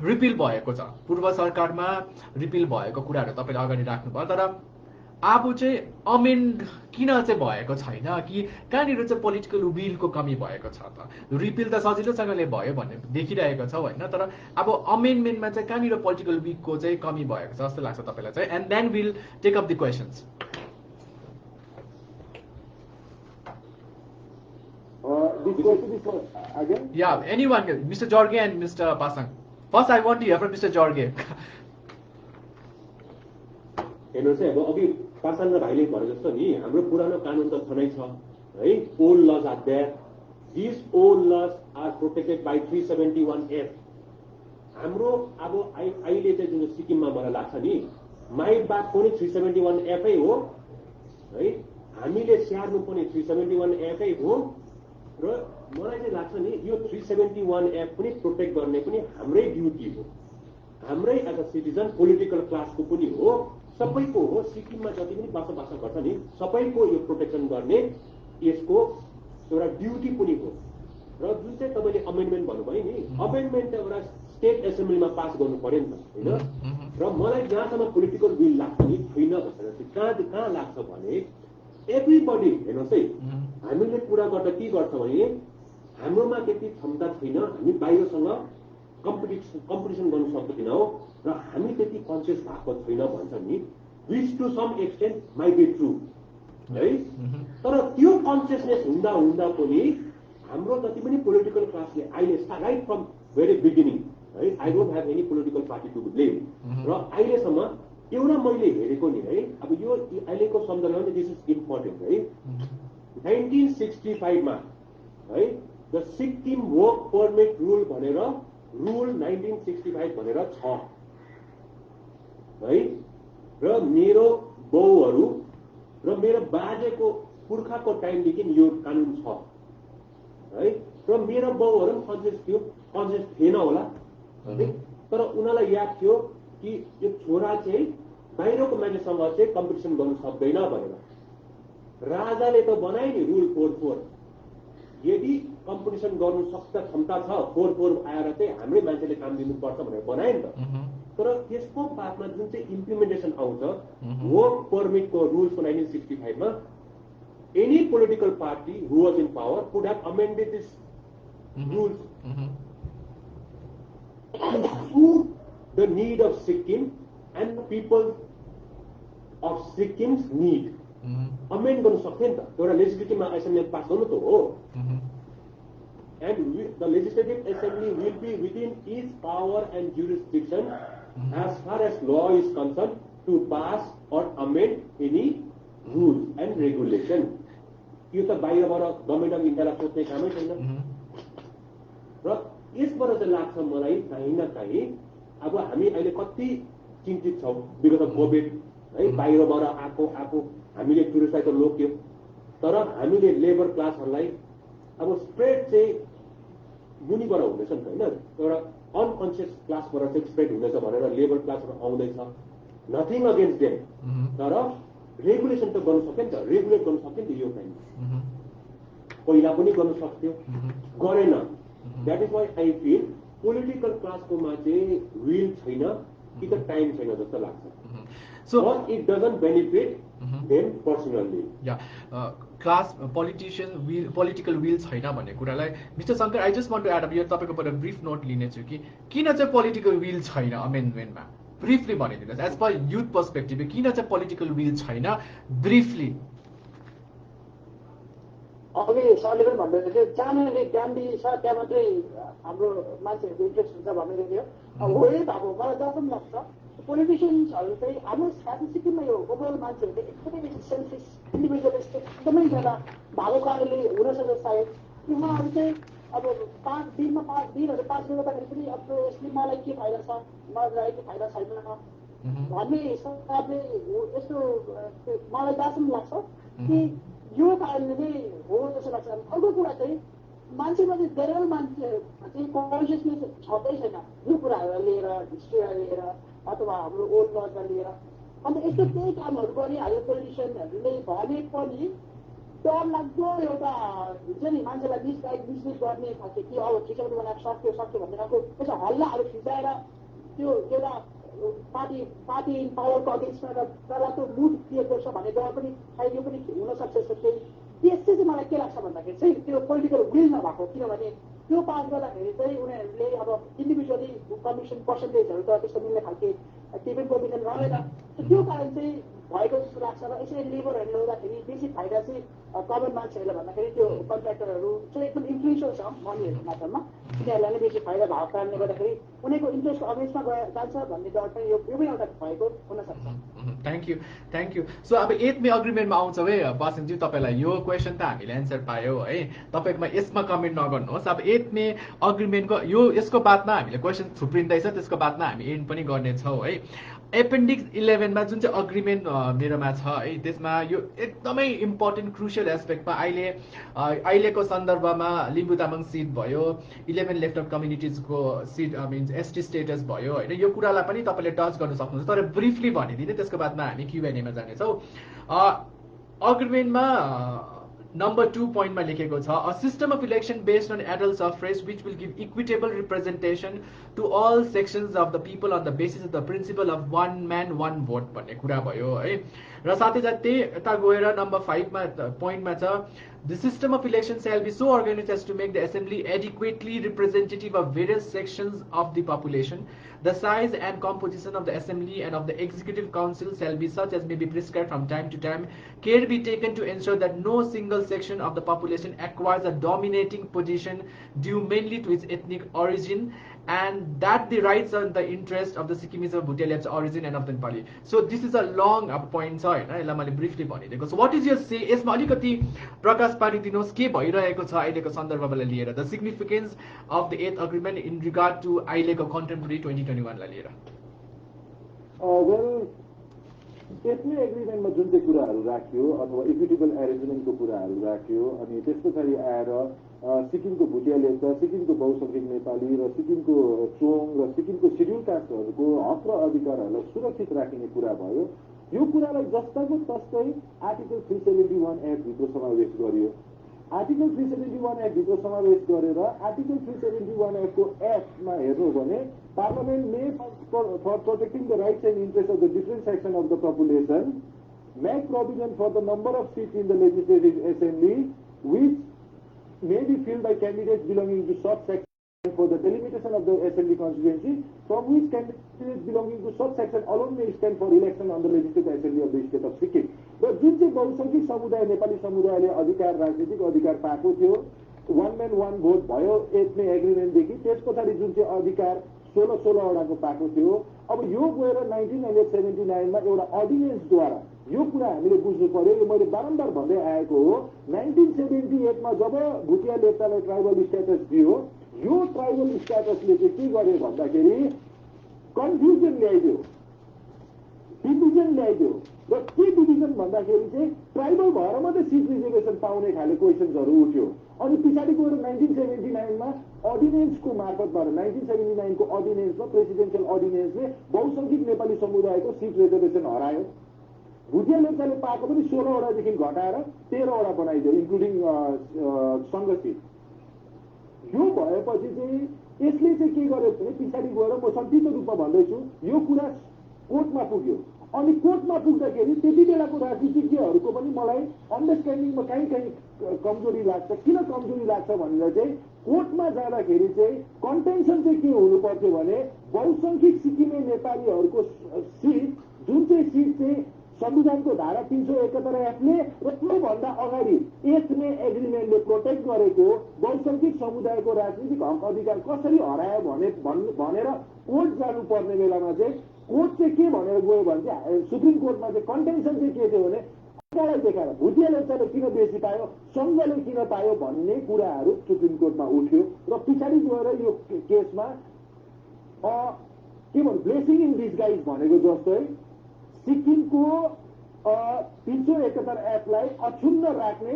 रिपिल भएको छ पूर्व सरकारमा रिपिल भएको कुराहरू तपाईँले अगाडि राख्नुभयो तर अब चाहिँ अमेन्ड किन चाहिँ भएको छैन कि कहाँनिर चाहिँ पोलिटिकल विलको कमी भएको छ त रिपिल त सजिलोसँगले भयो भन्ने देखिरहेको छ होइन तर अब अमेन्डमेन्टमा चाहिँ कहाँनिर पोलिटिकल विलको चाहिँ कमी भएको छ जस्तो लाग्छ तपाईँलाई चाहिँ and then will take up the questions Yeah, anyone, Mr. Jorge and Mr. Pasang. First, I want to hear from Mr. Jorge. हेर्नुहोस् है अब अघि पासाङ भाइले भने जस्तो नि हाम्रो पुरानो कानुन त छनै छ है old laws are there this old laws are protected by 371F हाम्रो अब अहिले चाहिँ जुन सिक्किममा मलाई लाग्छ नि माइट बात पनि 371F हो है हामीले स्याहार्नु पनि 371F हो र मलाई चाहिँ लाग्छ नि यो 371F पनि प्रोटेक्ट गर्ने पनि हाम्रै ड्युटी हो हाम्रै एज अ सिटिजन पोलिटिकल क्लासको पनि हो सबैको हो सिक्किममा जति पनि बसोबास गर्छ नि सबैको यो प्रोटेक्सन गर्ने यसको एउटा ड्युटी पनि हो र जुन चाहिँ तपाईँले अमेन्डमेन्ट भन्नुभयो नि अमेन्डमेन्ट एउटा स्टेट एसेम्ब्लीमा पास गर्नु पर्यो नि त होइन र मलाई जहाँसम्म पोलिटिकल विल लाग्छ नि छैन भनेर चाहिँ कहाँ लाग्छ भने एभ्रीबडी हेर्नुहोस् है हामीले कुरा गर्दा के गर्छ भने हाम्रोमा त्यति क्षमता छैन हामी बाहिरसँग कम्पिटिसन गर्न सक्दैनौँ र हामी त्यति कन्सियस भएको छैन भन्छ नि which to some extent might be true है तर त्यो कन्सियसनेस हुँदा पनि हाम्रो जति पनि पोलिटिकल क्लासले अहिले राइट फ्रम भेरी बिगिनिङ है I don't have any political party to blame र अहिलेसम्म एउटा मैले हेरेको नि है अब यो अहिलेको सन्दर्भमा दिस इज इम्पोर्टेन्ट है 1965 मा है the Sikkim work permit rule भनेर रुल 1965 भनेर छ है र मेरो बाउहरू र मेरो बाजेको पुर्खाको टाइमदेखि यो कानुन छ है र मेरो बाउहरू पनि कन्सियस थिएन होला तर उनीहरूलाई याद थियो कि यो छोरा चाहिँ बाहिरको मान्छेसँग चाहिँ कम्पिटिसन गर्न सक्दैन भनेर राजाले त बनाए नि रुल 44 यदि कम्पिटिसन गर्नु सक्छ क्षमता छ 4-4 आएर चाहिँ हाम्रै मान्छेले काम दिनुपर्छ भनेर बनायो नि त तर त्यसको बादमा जुन चाहिँ इम्प्लिमेन्टेसन आउँछ वर्क परमिटको रुल्सको 1965 मा any political party who was in power could have amended this rules to suit the need of Sikkim and the people of Sikkim's need. Amend गर्नु सक्थ्यो नि त एउटा लेजिस्लेटिभमा एसेम्बली पास गर्नु त हो and the legislative assembly will be within its power and jurisdiction as far as law is concerned to pass or amend any rules and regulation. यो त बाहिरबाट गभर्नमेन्ट अफ इन्डियालाई सोच्ने कामै छैन र यसबाट चाहिँ लाग्छ मलाई काहीँ न काहीँ अब हामी अहिले कति चिन्तित छौँ विगत कोभिड है बाहिरबाट आएको हामीले टुरिस्टलाई त लोक्यो तर हामीले लेबर क्लासहरूलाई अब स्प्रेड चाहिँ मुनिबाट हुँदैछ नि होइन एउटा अनकन्सियस क्लासबाट चाहिँ स्प्रेड हुँदैछ भनेर लेबर क्लासहरू आउँदैछ नथिङ अगेन्स्ट देम तर रेगुलेसन त गर्नु सक्यो नि त रेगुलेट गर्नु सक्यो नि त यो टाइममा पहिला पनि गर्नु सक्थ्यो गरेन that is why I feel political क्लासकोमा चाहिँ विल छैन कि त टाइम छैन जस्तो लाग्छ so it doesn't benefit them personally class political will छैन भन्ने कुरालाई mister Shankar I just want to add up यो तपाईँकोबाट ब्रिफ नोट लिनेछु कि किन चाहिँ पोलिटिकल विल छैन अमेन्डमेन्टमा ब्रिफली भनिदिनुहोस् एज पर युथ पर्सपेक्टिभ किन चाहिँ पोलिटिकल विल छैन ब्रिफली अघि सरले पनि भन्दै थियो जहाँनिर गान्धी छ त्यहाँ मात्रै हाम्रो मान्छेहरूको इन्ट्रेस्ट हुन्छ भनेर थियो हो भएको मलाई जस्तो पनि लाग्छ पोलिटिसियन्सहरू चाहिँ हाम्रो सिक्किममा यो ओभरअल मान्छेहरूले एकदमै बेसी सेल्फिस इन्डिभिजुअलिस्टिक एकदमै ज्यादा भएको कारणले हुनसक्छ सायद उहाँहरू चाहिँ अब 5 दिनमा 5 दिनहरू पास गर्दाखेरि पनि अब यसले मलाई के फाइदा छ मलाई के फाइदा छैन भन्ने हिसाबले यस्तो मलाई जहाँसम्म लाग्छ कि यो कारणले नै हो जस्तो लाग्छ अर्को कुरा चाहिँ मान्छेमा चाहिँ धेरै मान्छे चाहिँ कन्सियसनेस छँदै छैन यो कुराहरूलाई लिएर हिस्ट्रीलाई लिएर अथवा हाम्रो ओल्ड लजलाई लिएर अन्त यस्तो केही कामहरू गरिहाल्यो पोलिटिसियनहरूले भने पनि डर लाग्दो एउटा हुन्छ नि मान्छेलाई मिसलिड गर्ने खालको कि अब ठिक छ बनाएको सक्यो भन्ने खालको त्यसो हल्लाहरू फिजाएर त्यो एउटा पार्टी इन पावरको अगेन्स्टमा एउटा डरलाग्दो मुड क्रिएट गर्छ भन्ने डर पनि सायद यो पनि हुनसक्छ यस्तो केही त्यसै चाहिँ मलाई के लाग्छ भन्दाखेरि चाहिँ त्यो पोलिटिकल विल नभएको किनभने त्यो पास गर्दाखेरि चाहिँ उनीहरूले अब इन्डिभिजुअली कमिसन पर्सेन्टेजहरू त त्यस्तो मिल्ने खालके टिफिन कमिसन रहेन त्यो कारण चाहिँ भएको जस्तो लाग्छ र यसरी लेबरहरूले ल्याउँदाखेरि बेसी फाइदा चाहिँ कमन मान्छेहरूले भन्दाखेरि त्यो कन्ट्र्याक्टरहरू चाहिँ एकदम इन्फ्लुएन्सियल छ मनीहरूको मात्रामा तिनीहरूलाई नै बेसी फाइदा भएको कारणले गर्दाखेरि उनीहरूको इन्ट्रेस्टको अगेन्स्टमा जान्छ भन्ने डर चाहिँ यो पनि एउटा भएको हुनसक्छ थ्याङ्क यू सो अब 8 मे अग्रिमेन्टमा आउँछ है वासिमजी तपाईँलाई यो क्वेसन त हामीले एन्सर पायौँ है तपाईँमा यसमा कमेन्ट नगर्नुहोस् अब 8 मे अग्रिमेन्टको यसको बादमा हामीले क्वेसन थुप्रिँदैछ त्यसको बादमा हामी एन्ड पनि गर्नेछौँ है एपेन्डिक्स 11 मा जुन चाहिँ अग्रिमेन्ट मेरोमा छ है त्यसमा यो एकदमै इम्पोर्टेन्ट क्रुसियल एस्पेक्टमा अहिलेको सन्दर्भमा लिम्बू तामाङ सिट भयो 11 लेफ्ट अफ कम्युनिटिजको सिट मिन्स एसटी स्टेटस भयो होइन यो कुरालाई पनि तपाईँले टच गर्न सक्नुहुन्छ तर ब्रिफली भनिदिने त्यसको बादमा हामी क्युएनएमा जानेछौँ अग्रिमेन्टमा नम्बर 2 पोइन्टमा लेखेको छ a system of election based on adult suffrage which will give equitable representation to all sections of the people on the basis of the principle of 1 man 1 vote भन्ने कुरा भयो है र साथै त्यही यता गएर नम्बर 5 मा पोइन्टमा छ The system of election shall be so organized as to make the assembly adequately representative of various sections of the population. The size and composition of the assembly and of the executive council shall be such as may be prescribed from time to time. Care be taken to ensure that no single section of the population acquires a dominating position due mainly to its ethnic origin, and that the rights and the interest of the Sikkimis of Bhutia origin and of the Nepali. So this is a long point छ हैन यसलाई मैले briefly भनिदिएको छु what is your से यसमा अलिकति प्रकाश पारिदिनुहोस् के भइरहेको छ अहिलेको सन्दर्भलाई लिएर the significance of the 8th agreement in regard to अहिलेको कन्टेम्पोरेरी 2021 लाई लिएर वेल 8th एग्रिमेन्टमा जुन चाहिँ कुराहरू राख्यो अथवा इक्विटेबल एरेन्जमेन्टको कुराहरू राख्यो अनि त्यस पछाडि आएर सिक्किमको भुटिया लेप्चा सिक्किमको बहुसंख्यक नेपाली र सिक्किमको चोङ र सिक्किमको सिड्युल कास्टहरूको हक र अधिकारहरूलाई सुरक्षित राखिने कुरा भयो यो कुरालाई जस्ताको तस्तै आर्टिकल 371 एक्ट भित्र समावेश गरियो आर्टिकल 371 एक्ट भित्र समावेश गरेर आर्टिकल 371 एक्टको एफमा हेर्नु हो भने parliament may for protecting the rights and interest of the different section of the population make provision for the number of seats in the legislative assembly which may be filled by candidates belonging to subsection for the delimitation of the assembly constituency, from which candidates belonging to subsection alone may stand for election on the legislative assembly of the state of Sikkim. र जुन चाहिँ बहुसंख्यक समुदाय नेपाली समुदायले अधिकार राजनीतिक अधिकार पाएको थियो, वन म्यान वन भोट भयो 8 मे एग्रिमेन्टदेखि, त्यस पछाडि जुन चाहिँ अधिकार 16 वटाको पाएको थियो, अब यो गएर 1979 मा एउटा अर्डिनेन्सद्वारा यो कुरा हामीले बुझ्नु पर्यो। यो मैले बारम्बार भन्दै आएको हो। 1978 मा जब भुटिया लेप्चालाई ट्राइबल स्ट्याटस दियो, यो ट्राइबल स्ट्याटसले चाहिँ के गर्यो भन्दाखेरि कन्फ्युजन ल्याइदियो, डिभिजन ल्याइदियो। र के डिभिजन भन्दाखेरि चाहिँ ट्राइबल भएर मात्रै सिट रिजर्भेसन पाउने खाले क्वेसन्सहरू उठ्यो। अनि पछाडि गएर 1979 मा अर्डिनेन्सको मार्फतबाट 1979 को अर्डिनेन्समा प्रेसिडेन्सियल अर्डिनेन्सले बहुसंख्यक नेपाली समुदायको सिट रिजर्भेसन हरायो। भुटिया लेप्चाले पाएको पनि 16 वटादेखि घटाएर 13 वटा बनाइदियो, इन्क्लुडिङ सङ्घ सिट। यो भएपछि चाहिँ यसले चाहिँ के गर्यो भने पछाडि गएर म संक्षिप्त रूपमा भन्दैछु, यो कुरा कोर्टमा पुग्यो। अनि कोर्टमा पुग्दाखेरि त्यति बेलाको राजनीतिज्ञहरूको पनि मलाई अन्डरस्ट्यान्डिङमा कहीँ कमजोरी लाग्छ। किन कमजोरी लाग्छ भनेर चाहिँ कोर्टमा जाँदाखेरि चाहिँ कन्टेन्सन चाहिँ के हुनु पर्थ्यो भने बहुसंख्यक सिक्किमे नेपालीहरूको सिट, जुन चाहिँ सिट चाहिँ संविधानको धारा 371 एक्टले र त्योभन्दा अगाडि 8 मे एग्रिमेन्टले प्रोटेक्ट गरेको बहुसंख्यक समुदायको राजनीतिक हक अधिकार कसरी हरायो भनेर कोर्ट जानुपर्ने बेलामा चाहिँ कोर्ट चाहिँ के भनेर गयो भने चाहिँ सुप्रिम कोर्टमा चाहिँ कन्टेन्सन चाहिँ के थियो भने अर्कालाई देखाएर भुटिया लेप्चाले किन बेसी पायो, सङ्घले किन पायो भन्ने कुराहरू सुप्रिम कोर्टमा उठ्यो। र पछाडि गएर यो केसमा के भन्नु ब्लेसिङ इन डिसगाइज भनेको जस्तै सिक्किमको 371 एक्टलाई अक्षुण्ण राख्ने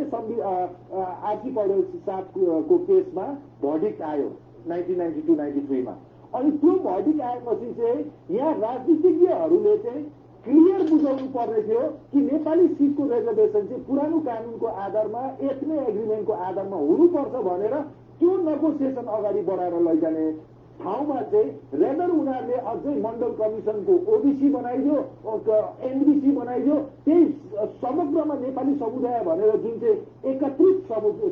आरसी पौडेल साहबको केसमा भर्डिक्ट आयो 1992-93 मा। अनि त्यो भर्डिक्ट आएपछि चाहिँ यहाँ राजनीतिज्ञहरूले चाहिँ क्लियर बुझाउनु पर्ने थियो कि नेपाली सिटको रिजर्भेसन चाहिँ पुरानो कानुनको आधारमा 8 मे एग्रिमेन्टको आधारमा हुनुपर्छ भनेर त्यो नेगोसिएसन अगाडि बढाएर लैजाने ठाउँमा चाहिँ रेदर उनीहरूले अझै मण्डल कमिसनको ओबिसी बनाइदियो, एनबिसी बनाइदियो। त्यही समग्रमा नेपाली समुदाय भनेर जुन चाहिँ एकत्रित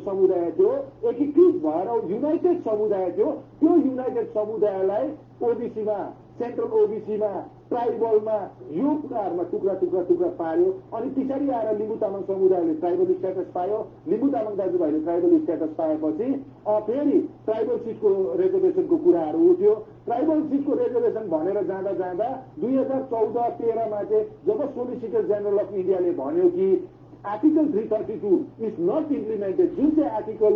समुदाय थियो, एकीकृत भएर युनाइटेड समुदाय थियो, त्यो युनाइटेड समुदायलाई ओबिसीमा, सेन्ट्रल ओबिसीमा, ट्राइबलमा यो कुराहरूमा टुक्रा पार्यो। अनि पछाडि आएर लिम्बू तामाङ समुदायले ट्राइबल स्ट्याटस पायो। लिम्बू तामाङ दाजुभाइले ट्राइबल स्ट्याटस पाएपछि फेरि ट्राइबल सिटको रिजर्भेसनको कुराहरू उठ्यो। ट्राइबल सिटको रिजर्भेसन भनेर जाँदा 2014-13 मा चाहिँ जब सोलिसिटर जेनरल अफ इन्डियाले भन्यो कि आर्टिकल 332 इज नट इम्प्लिमेन्टेड, जुन चाहिँ आर्टिकलले